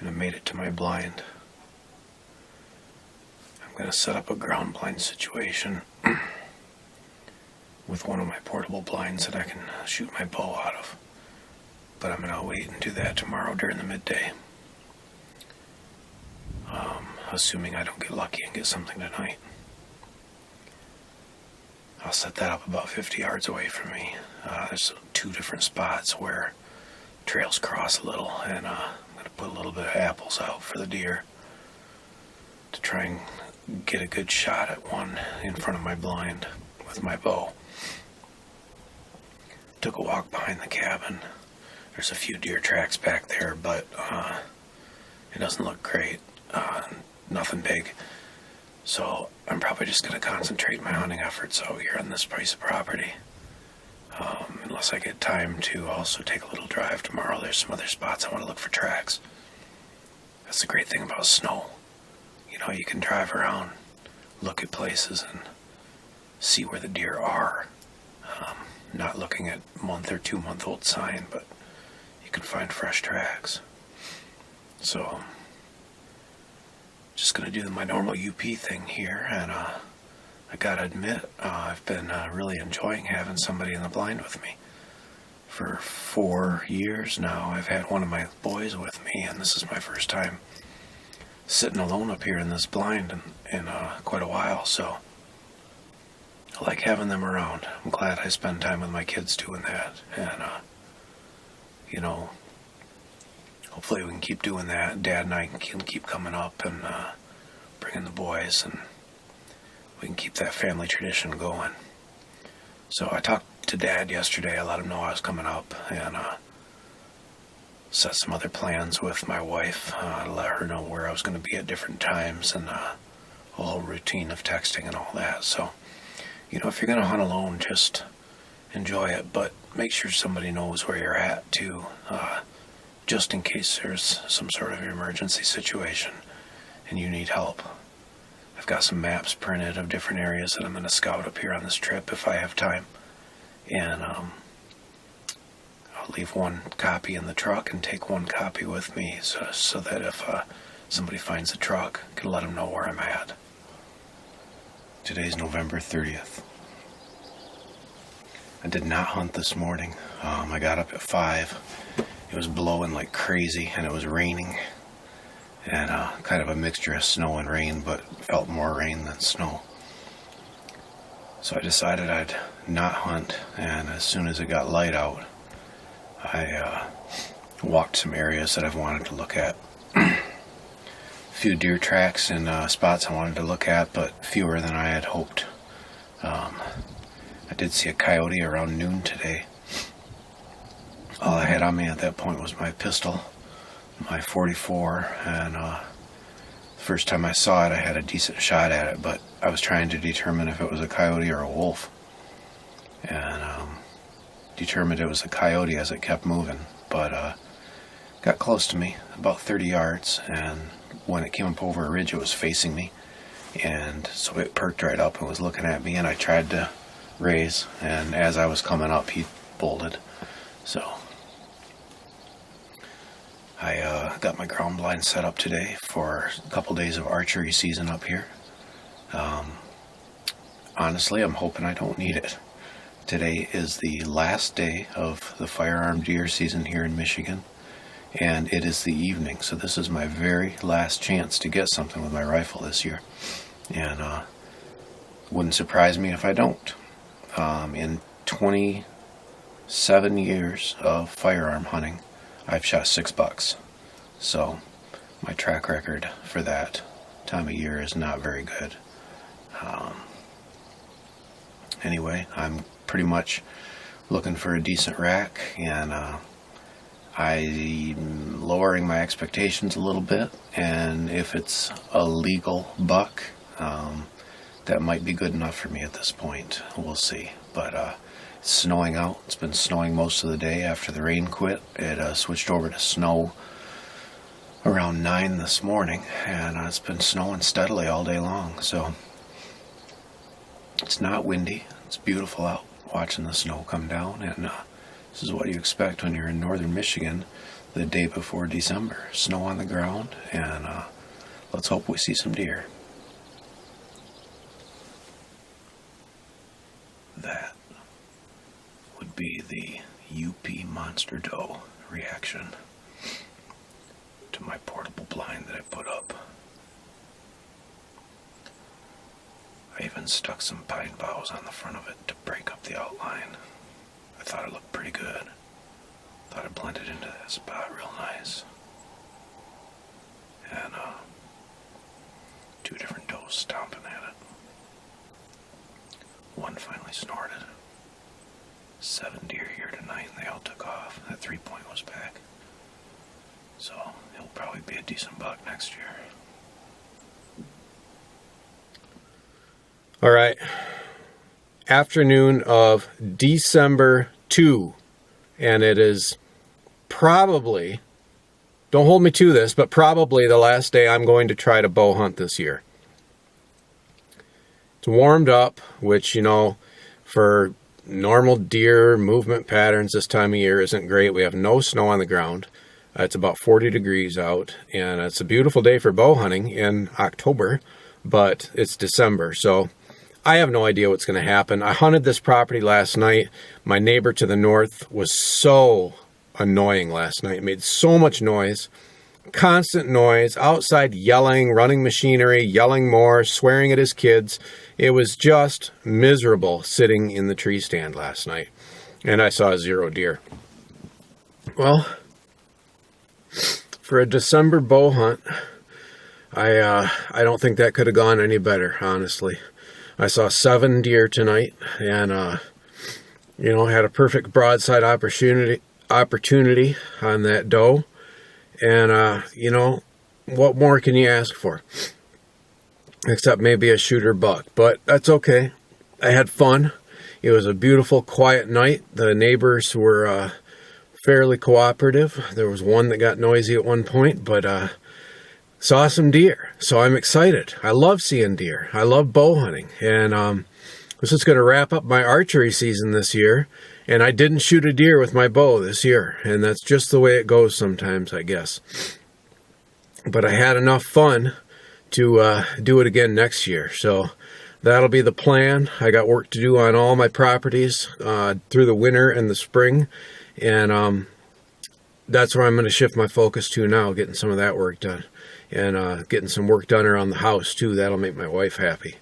and I made it to my blind. I'm going to set up a ground blind situation with one of my portable blinds that I can shoot my bow out of. But I'm going to wait and do that tomorrow during the midday. Assuming I don't get lucky and get something tonight. I'll set that up about 50 yards away from me. There's 2 different spots where trails cross a little, and I'm going to put a little bit of apples out for the deer to try and get a good shot at one in front of my blind with my bow. Took a walk behind the cabin. There's a few deer tracks back there, but it doesn't look great. Nothing big. So I'm probably just going to concentrate my hunting efforts out here on this piece of property. Unless I get time to also take a little drive tomorrow. There's some other spots I want to look for tracks. That's the great thing about snow. You know, you can drive around, look at places, and see where the deer are. Not looking at 1 or 2 month old sign, but you can find fresh tracks. So, just going to do my normal UP thing here, and I gotta admit, I've been really enjoying having somebody in the blind with me. For 4 years now, I've had one of my boys with me, and this is my first time sitting alone up here in this blind in quite a while, so I like having them around. I'm glad I spend time with my kids doing that, and you know, hopefully we can keep doing that. Dad and I can keep coming up and bringing the boys, and we can keep that family tradition going. So I talked to Dad yesterday. I let him know I was coming up, and set some other plans with my wife. Let her know where I was going to be at different times, and a whole routine of texting and all that. So, you know, if you're going to hunt alone, just enjoy it, but make sure somebody knows where you're at too, just in case there's some sort of emergency situation and you need help. I've got some maps printed of different areas that I'm going to scout up here on this trip if I have time, and I'll leave one copy in the truck and take one copy with me, so that if somebody finds the truck, I can let them know where I'm at. Today's November 30th. I did not hunt this morning. I got up at 5. It was blowing like crazy, and it was raining, and kind of a mixture of snow and rain, but felt more rain than snow. So I decided I'd not hunt, and as soon as it got light out, I walked some areas that I've wanted to look at. A few deer tracks and spots I wanted to look at, but fewer than I had hoped. I did see a coyote around noon today. All I had on me at that point was my pistol, my 44, and the first time I saw it I had a decent shot at it, but I was trying to determine if it was a coyote or a wolf, and determined it was a coyote as it kept moving, but got close to me, about 30 yards, and when it came up over a ridge it was facing me, and so it perked right up and was looking at me, and I tried to raise, and as I was coming up he bolted. So I got my ground blind set up today for a couple days of archery season up here. Honestly, I'm hoping I don't need it. Today is the last day of the firearm deer season here in Michigan, and it is the evening, so this is my very last chance to get something with my rifle this year, and wouldn't surprise me if I don't. In 27 years of firearm hunting, I've shot 6 bucks, so my track record for that time of year is not very good. Anyway, I'm pretty much looking for a decent rack, and I'm lowering my expectations a little bit, and if it's a legal buck, that might be good enough for me at this point. We'll see. But snowing out. It's been snowing most of the day after the rain quit. It switched over to snow around 9 this morning, and it's been snowing steadily all day long. So it's not windy. It's beautiful out watching the snow come down, and this is what you expect when you're in northern Michigan the day before December. Snow on the ground, and let's hope we see some deer. That would be the UP monster doe reaction to my portable blind that I put up. I even stuck some pine boughs on the front of it to break up the outline. I thought it looked pretty good. Thought it blended into that spot real nice. And two different does stomping at it. One finally snorted. 7 deer here tonight, and they all took off. That 3-point was back. So it'll probably be a decent buck next year. All right. Afternoon of December 2. And it is probably, don't hold me to this, but probably the last day I'm going to try to bow hunt this year. It's warmed up, which, you know, for normal deer movement patterns this time of year isn't great. We have no snow on the ground. It's about 40 degrees out, and it's a beautiful day for bow hunting in October, but it's December, so I have no idea what's going to happen. I hunted this property last night. My neighbor to the north was so annoying last night. It made so much noise. Constant noise, outside yelling, running machinery, yelling more, swearing at his kids. It was just miserable sitting in the tree stand last night. And I saw 0 deer. Well, for a December bow hunt, I don't think that could have gone any better, honestly. I saw 7 deer tonight, and you know, had a perfect broadside opportunity on that doe. And you know, what more can you ask for? Except maybe a shooter buck, but that's okay. I had fun. It was a beautiful, quiet night. The neighbors were fairly cooperative. There was one that got noisy at one point, but saw some deer. So I'm excited. I love seeing deer. I love bow hunting. And this is going to wrap up my archery season this year. And I didn't shoot a deer with my bow this year. And that's just the way it goes sometimes, I guess. But I had enough fun to do it again next year. So that'll be the plan. I got work to do on all my properties through the winter and the spring. And that's where I'm going to shift my focus to now, getting some of that work done. And getting some work done around the house, too. That'll make my wife happy.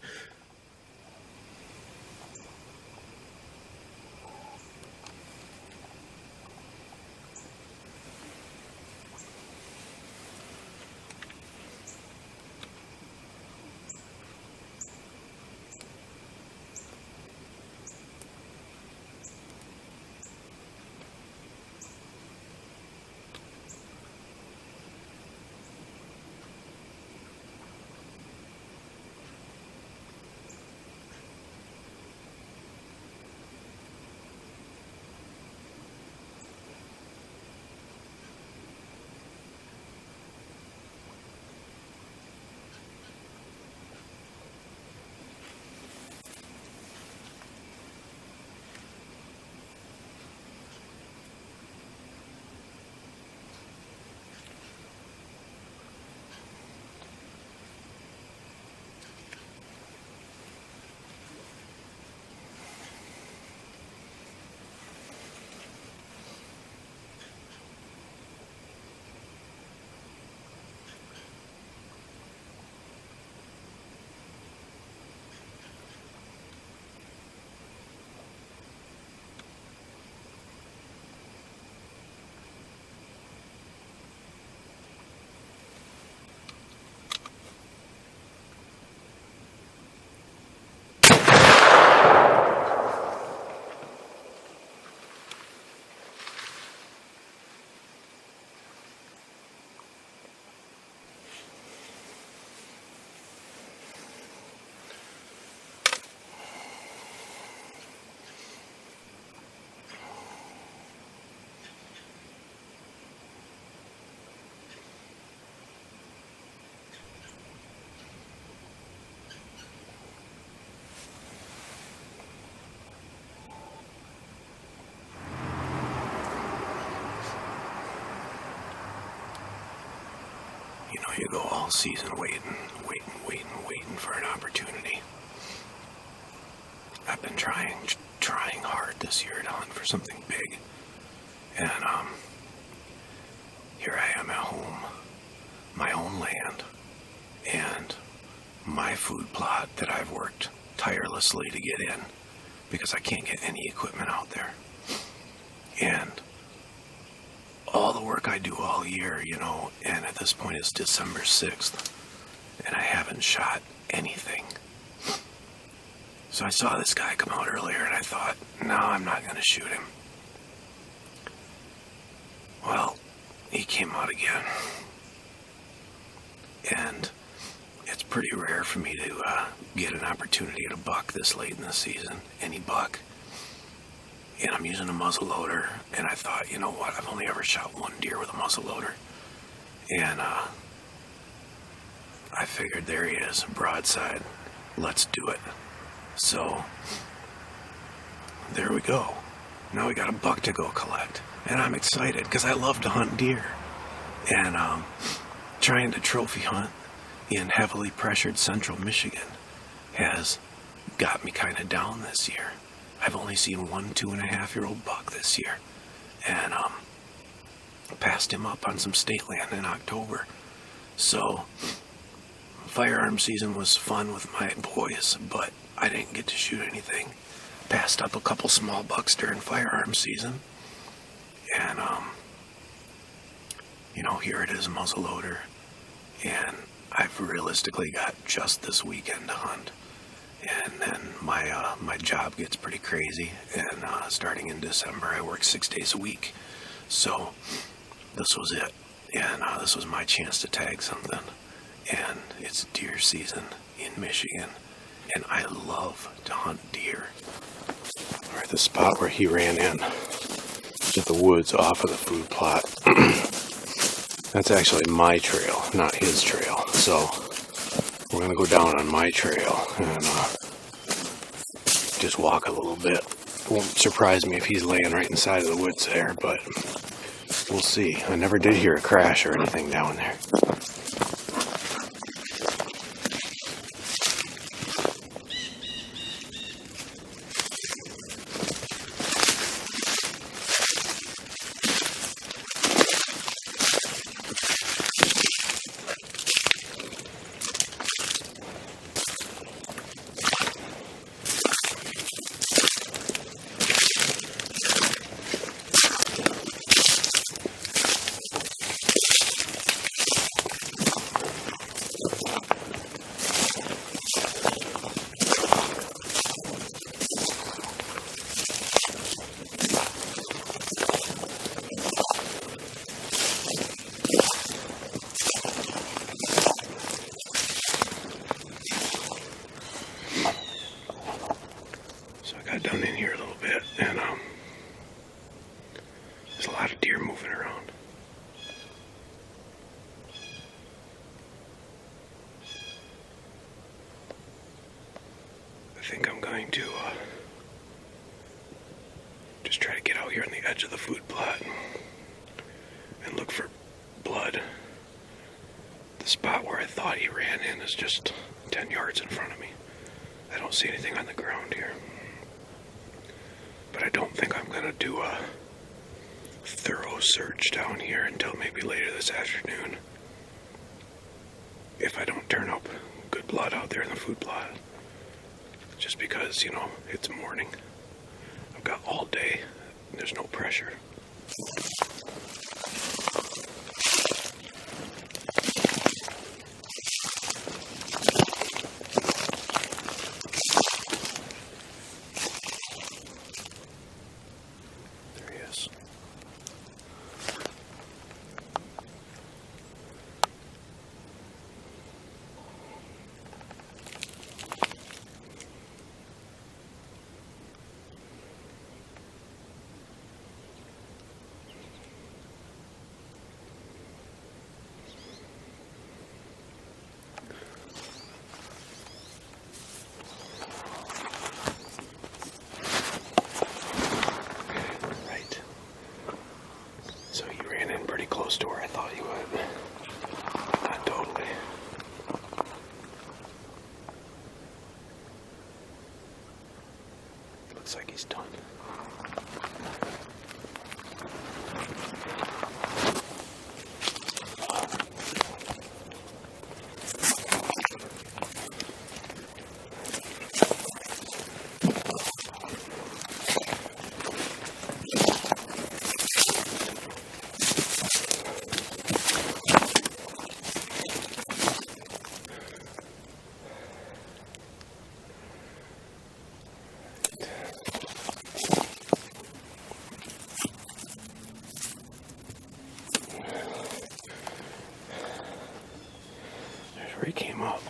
You know, you go all season waiting for an opportunity. I've been trying hard this year to hunt for something big. And, here I am at home, my own land, and my food plot that I've worked tirelessly to get in because I can't get any equipment out there. And all the work I do all year, you know, and at this point it's December 6th, and I haven't shot anything. So I saw this guy come out earlier, and I thought, no, I'm not going to shoot him. Well, he came out again. And it's pretty rare for me to get an opportunity at a buck this late in the season, any buck. And I'm using a muzzleloader, and I thought, you know what, I've only ever shot one deer with a muzzleloader. And I figured, there he is, broadside, let's do it. So, there we go. Now we got a buck to go collect. And I'm excited, because I love to hunt deer. And trying to trophy hunt in heavily pressured central Michigan has got me kind of down this year. I've only seen one 2.5-year-old buck this year. And passed him up on some state land in October. So, firearm season was fun with my boys, but I didn't get to shoot anything. Passed up a couple small bucks during firearm season. And, you know, here it is, muzzleloader. And I've realistically got just this weekend to hunt. And then my job gets pretty crazy. And starting in December, I work 6 days a week. So this was it. And this was my chance to tag something. And it's deer season in Michigan. And I love to hunt deer. All right, the spot where he ran in to the woods off of the food plot. That's actually my trail, not his trail. So we're going to go down on my trail and just walk a little bit. It won't surprise me if he's laying right inside of the woods there, but we'll see. I never did hear a crash or anything down there. Down in here a little bit, and there's a lot of deer moving around. I think I'm going to just try to get out here on the edge of the food plot and look for blood. The spot where I thought he ran in is just 10 yards in front of me. I don't see anything on the ground here. But I don't think I'm going to do a thorough search down here until maybe later this afternoon. If I don't turn up good blood out there in the food plot. Just because, you know, it's morning. I've got all day. There's no pressure. To where I thought he would. That he's done. He came up,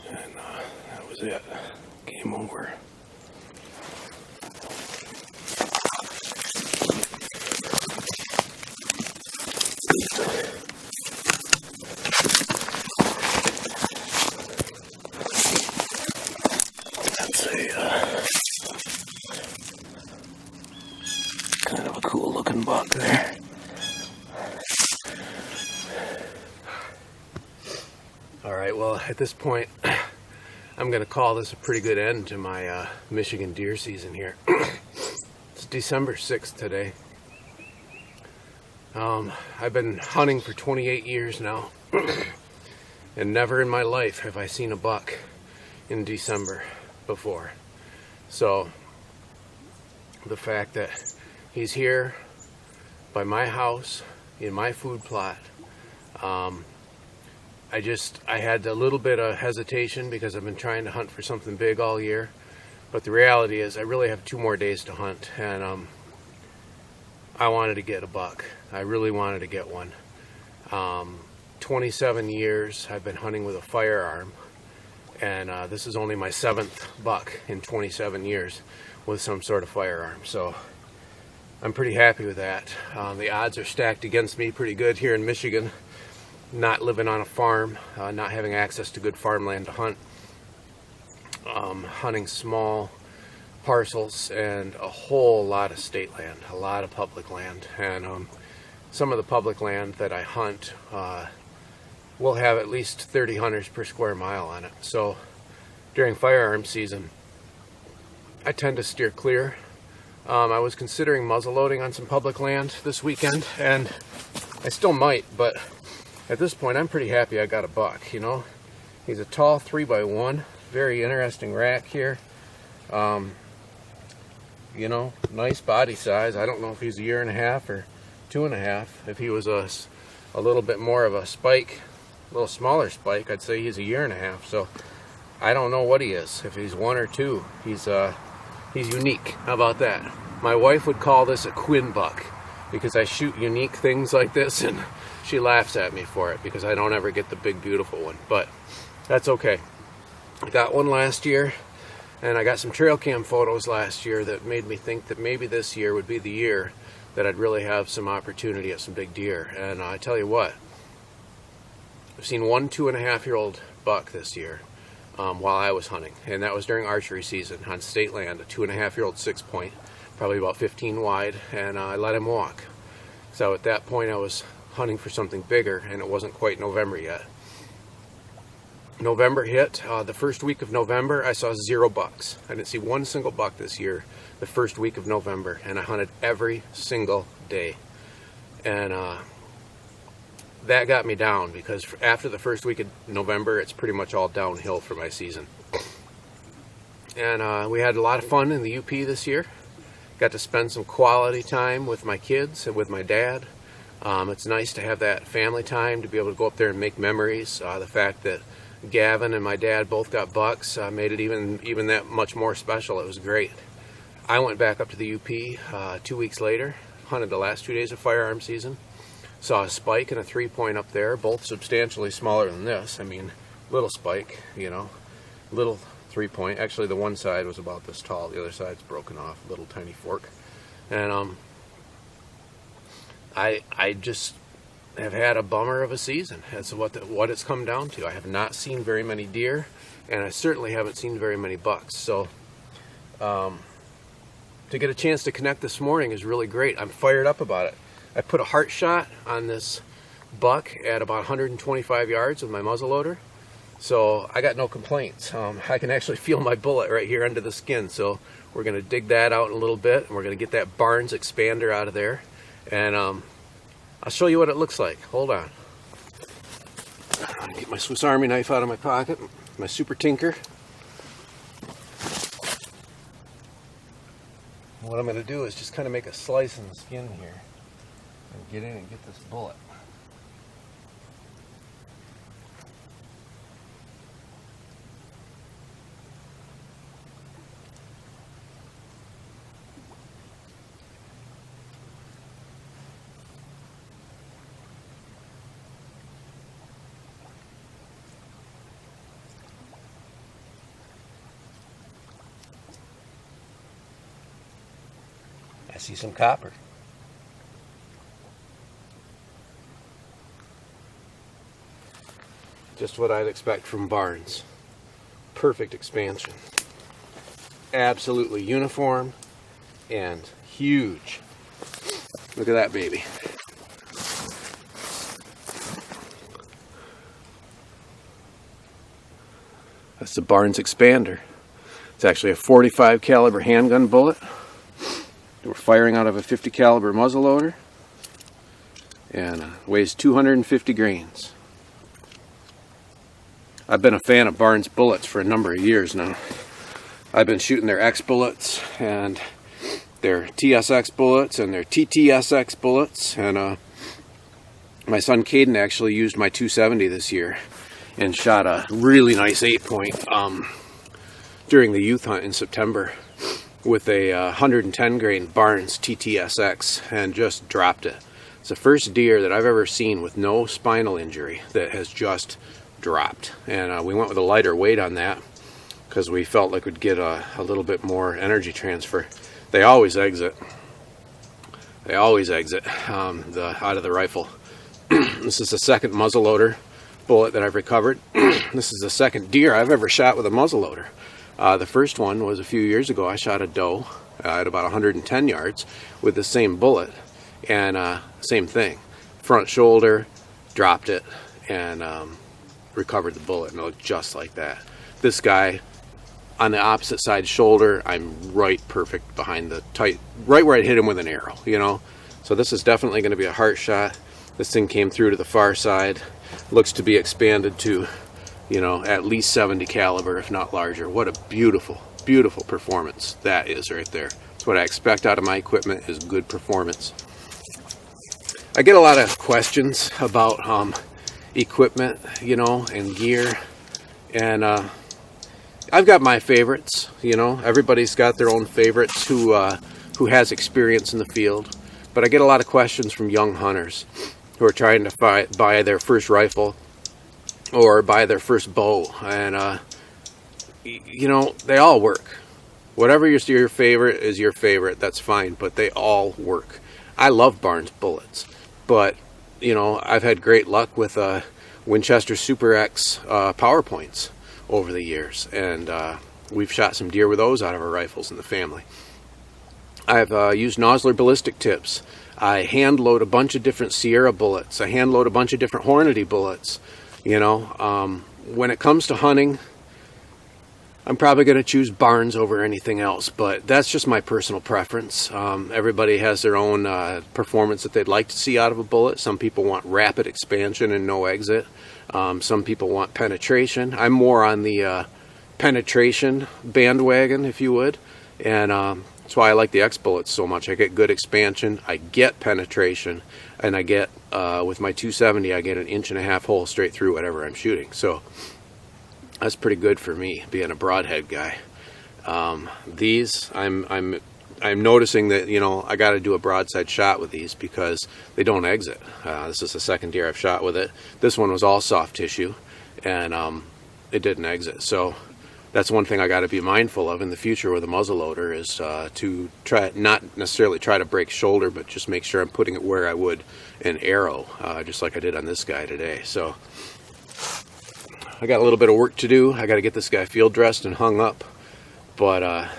and that was it. Game over. That's a kind of a cool looking buck there. Alright, well, at this point, I'm going to call this a pretty good end to my Michigan deer season here. It's December 6th today. I've been hunting for 28 years now, and never in my life have I seen a buck in December before. So, the fact that he's here by my house, in my food plot, I had a little bit of hesitation because I've been trying to hunt for something big all year, but the reality is I really have 2 more days to hunt, and I wanted to get a buck. I really wanted to get one. 27 years I've been hunting with a firearm, and this is only my 7th buck in 27 years with some sort of firearm, so I'm pretty happy with that. The odds are stacked against me pretty good here in Michigan. Not living on a farm, not having access to good farmland to hunt, hunting small parcels and a whole lot of state land, a lot of public land, and some of the public land that I hunt will have at least 30 hunters per square mile on it. So during firearm season, I tend to steer clear. I was considering muzzleloading on some public land this weekend, and I still might, but at this point, I'm pretty happy I got a buck, you know. He's a tall 3x1, very interesting rack here. You know, nice body size. I don't know if he's 1.5 years or 2.5. If he was a little bit more of a spike, a little smaller spike, I'd say he's 1.5 years. So I don't know what he is. If he's 1 or 2, he's unique. How about that? My wife would call this a Quinn buck because I shoot unique things like this, and she laughs at me for it because I don't ever get the big beautiful one, but that's okay. I got one last year, and I got some trail cam photos last year that made me think that maybe this year would be the year that I'd really have some opportunity at some big deer. And I tell you what, I've seen one 2.5-year-old buck this year while I was hunting, and that was during archery season on state land, a 2.5-year-old 6-point, probably about 15 wide, and I let him walk. So at that point I was hunting for something bigger, and it wasn't quite November yet. November hit. The first week of November I saw 0 bucks. I didn't see one single buck this year the first week of November, and I hunted every single day. And that got me down because after the first week of November it's pretty much all downhill for my season. And we had a lot of fun in the UP this year. Got to spend some quality time with my kids and with my dad. It's nice to have that family time, to be able to go up there and make memories. The fact that Gavin and my dad both got bucks made it even that much more special. It was great. I went back up to the UP 2 weeks later, hunted the last 2 days of firearm season, saw a spike and a 3-point up there, both substantially smaller than this. I mean, little spike, you know, little 3-point. Actually, the one side was about this tall, the other side's broken off, little tiny fork. And I just have had a bummer of a season. That's what it's come down to. I have not seen very many deer, and I certainly haven't seen very many bucks. So to get a chance to connect this morning is really great. I'm fired up about it. I put a heart shot on this buck at about 125 yards with my muzzleloader, So I got no complaints. I can actually feel my bullet right here under the skin. So we're going to dig that out in a little bit, and we're going to get that Barnes expander out of there, and I'll show you what it looks like. Hold on. Get my Swiss Army knife out of my pocket, my Super Tinker. What I'm going to do is just kind of make a slice in the skin here and get in and get this bullet. I see some copper. Just what I'd expect from Barnes. Perfect expansion. Absolutely uniform and huge. Look at that baby. That's the Barnes expander. It's actually a 45 caliber handgun bullet. We're firing out of a 50 caliber muzzleloader, and weighs 250 grains. I've been a fan of Barnes bullets for a number of years now. I've been shooting their X bullets and their TSX bullets and their TTSX bullets, and my son Caden actually used my 270 this year and shot a really nice 8-point during the youth hunt in September with a 110 grain Barnes TTSX, and just dropped it. It's the first deer that I've ever seen with no spinal injury that has just dropped, and we went with a lighter weight on that because we felt like we'd get a little bit more energy transfer. They always exit. They always exit out of the rifle. This is the second muzzleloader bullet that I've recovered. This is the second deer I've ever shot with a muzzleloader. The first one was a few years ago. I shot a doe at about 110 yards with the same bullet, and same thing. Front shoulder, dropped it, and recovered the bullet, and it looked just like that. This guy, on the opposite side shoulder, I'm right perfect behind the tight, right where I'd hit him with an arrow, you know? So this is definitely going to be a heart shot. This thing came through to the far side. Looks to be expanded to, you know, at least 70 caliber, if not larger. What a beautiful, beautiful performance that is right there. That's what I expect out of my equipment, is good performance. I get a lot of questions about equipment, you know, and gear, and I've got my favorites. You know, everybody's got their own favorites who has experience in the field. But I get a lot of questions from young hunters who are trying to buy their first rifle or buy their first bow, and you know, they all work. Whatever your favorite is your favorite, that's fine, but they all work. I love Barnes bullets, but you know, I've had great luck with Winchester Super X PowerPoints over the years, and we've shot some deer with those out of our rifles in the family. I've used Nosler ballistic tips. I hand load a bunch of different Sierra bullets. I hand load a bunch of different Hornady bullets. You know, when it comes to hunting, I'm probably going to choose Barnes over anything else, but that's just my personal preference. Everybody has their own performance that they'd like to see out of a bullet. Some people want rapid expansion and no exit. Some people want penetration. I'm more on the penetration bandwagon, if you would, and that's why I like the X bullets so much. I get good expansion, I get penetration, and I get, with my 270, I get an 1.5 inch hole straight through whatever I'm shooting. So that's pretty good for me, being a broadhead guy. These, I'm noticing that, you know, I got to do a broadside shot with these because they don't exit. This is the second deer I've shot with it. This one was all soft tissue, and it didn't exit. So that's one thing I got to be mindful of in the future with a muzzleloader, is to try, not necessarily try to break shoulder, but just make sure I'm putting it where I would an arrow, just like I did on this guy today. So I got a little bit of work to do. I got to get this guy field dressed and hung up, but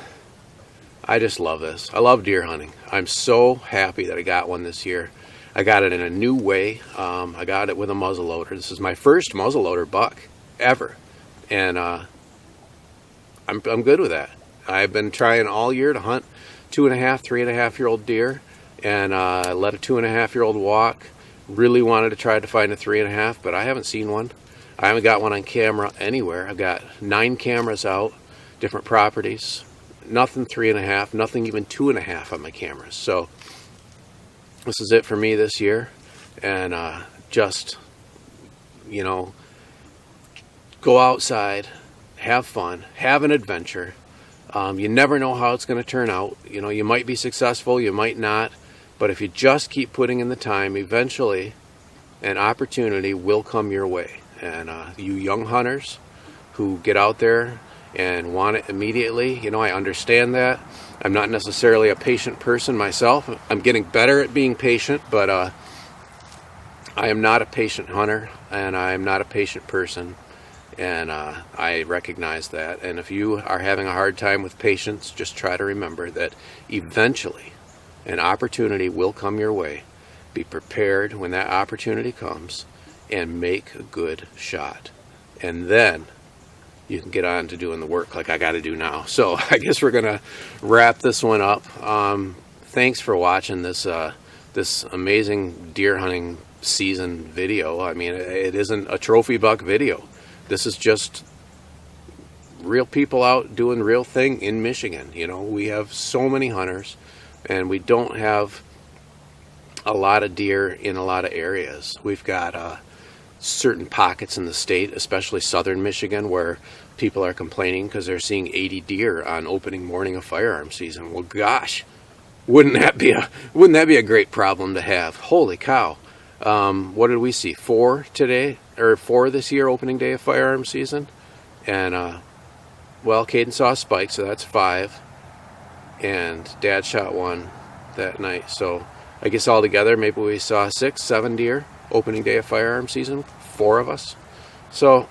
I just love this. I love deer hunting. I'm so happy that I got one this year. I got it in a new way. I got it with a muzzleloader. This is my first muzzleloader buck ever. And I'm good with that. I've been trying all year to hunt 2.5, 3.5-year-old deer, and I let a 2.5-year-old walk. Really wanted to try to find a 3.5, but I haven't seen one. I haven't got one on camera anywhere. I've got 9 cameras out, different properties. Nothing 3.5, nothing even 2.5 on my cameras. So this is it for me this year, and just, you know, go outside, have fun, have an adventure. You never know how it's going to turn out. You know, you might be successful, you might not, but if you just keep putting in the time, eventually an opportunity will come your way. And you young hunters who get out there and want it immediately, you know, I understand that. I'm not necessarily a patient person myself. I'm getting better at being patient, but I am not a patient hunter, and I am not a patient person, and I recognize that. And if you are having a hard time with patience, just try to remember that eventually an opportunity will come your way. Be prepared when that opportunity comes and make a good shot. And then you can get on to doing the work like I got to do now. So I guess we're going to wrap this one up. Thanks for watching this this amazing deer hunting season video. I mean, it isn't a trophy buck video. This is just real people out doing real thing in Michigan. You know, we have so many hunters, and we don't have a lot of deer in a lot of areas. We've got certain pockets in the state, especially southern Michigan, where people are complaining because they're seeing 80 deer on opening morning of firearm season. Well, gosh, wouldn't that be a great problem to have? Holy cow! What did we see? 4 today, or 4 this year, opening day of firearm season, and well, Caden saw a spike, so that's 5, and Dad shot 1 that night. So I guess altogether, maybe we saw 6, 7 deer opening day of firearm season, 4 of us. So,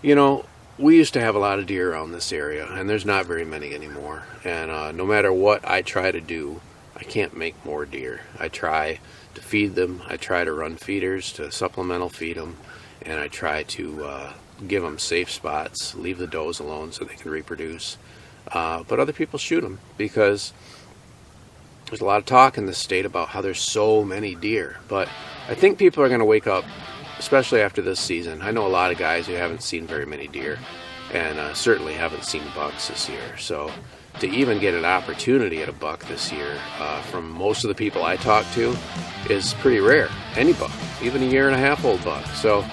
you know, we used to have a lot of deer around this area, and there's not very many anymore. And no matter what I try to do, I can't make more deer. I try to feed them. I try to run feeders to supplemental feed them, and I try to give them safe spots, leave the does alone so they can reproduce. But other people shoot them because there's a lot of talk in this state about how there's so many deer. But I think people are going to wake up, especially after this season. I know a lot of guys who haven't seen very many deer, and certainly haven't seen bucks this year. So to even get an opportunity at a buck this year from most of the people I talk to is pretty rare. Any buck, even a 1.5-year-old buck. So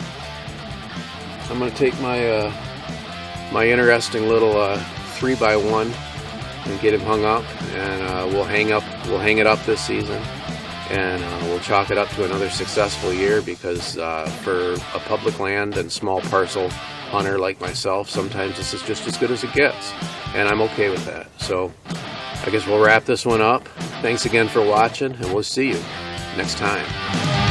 I'm going to take my my interesting little 3x1 and get him hung up, and we'll hang it up this season, and we'll chalk it up to another successful year, because for a public land and small parcel hunter like myself, sometimes this is just as good as it gets, and I'm okay with that. So I guess we'll wrap this one up. Thanks again for watching, and we'll see you next time.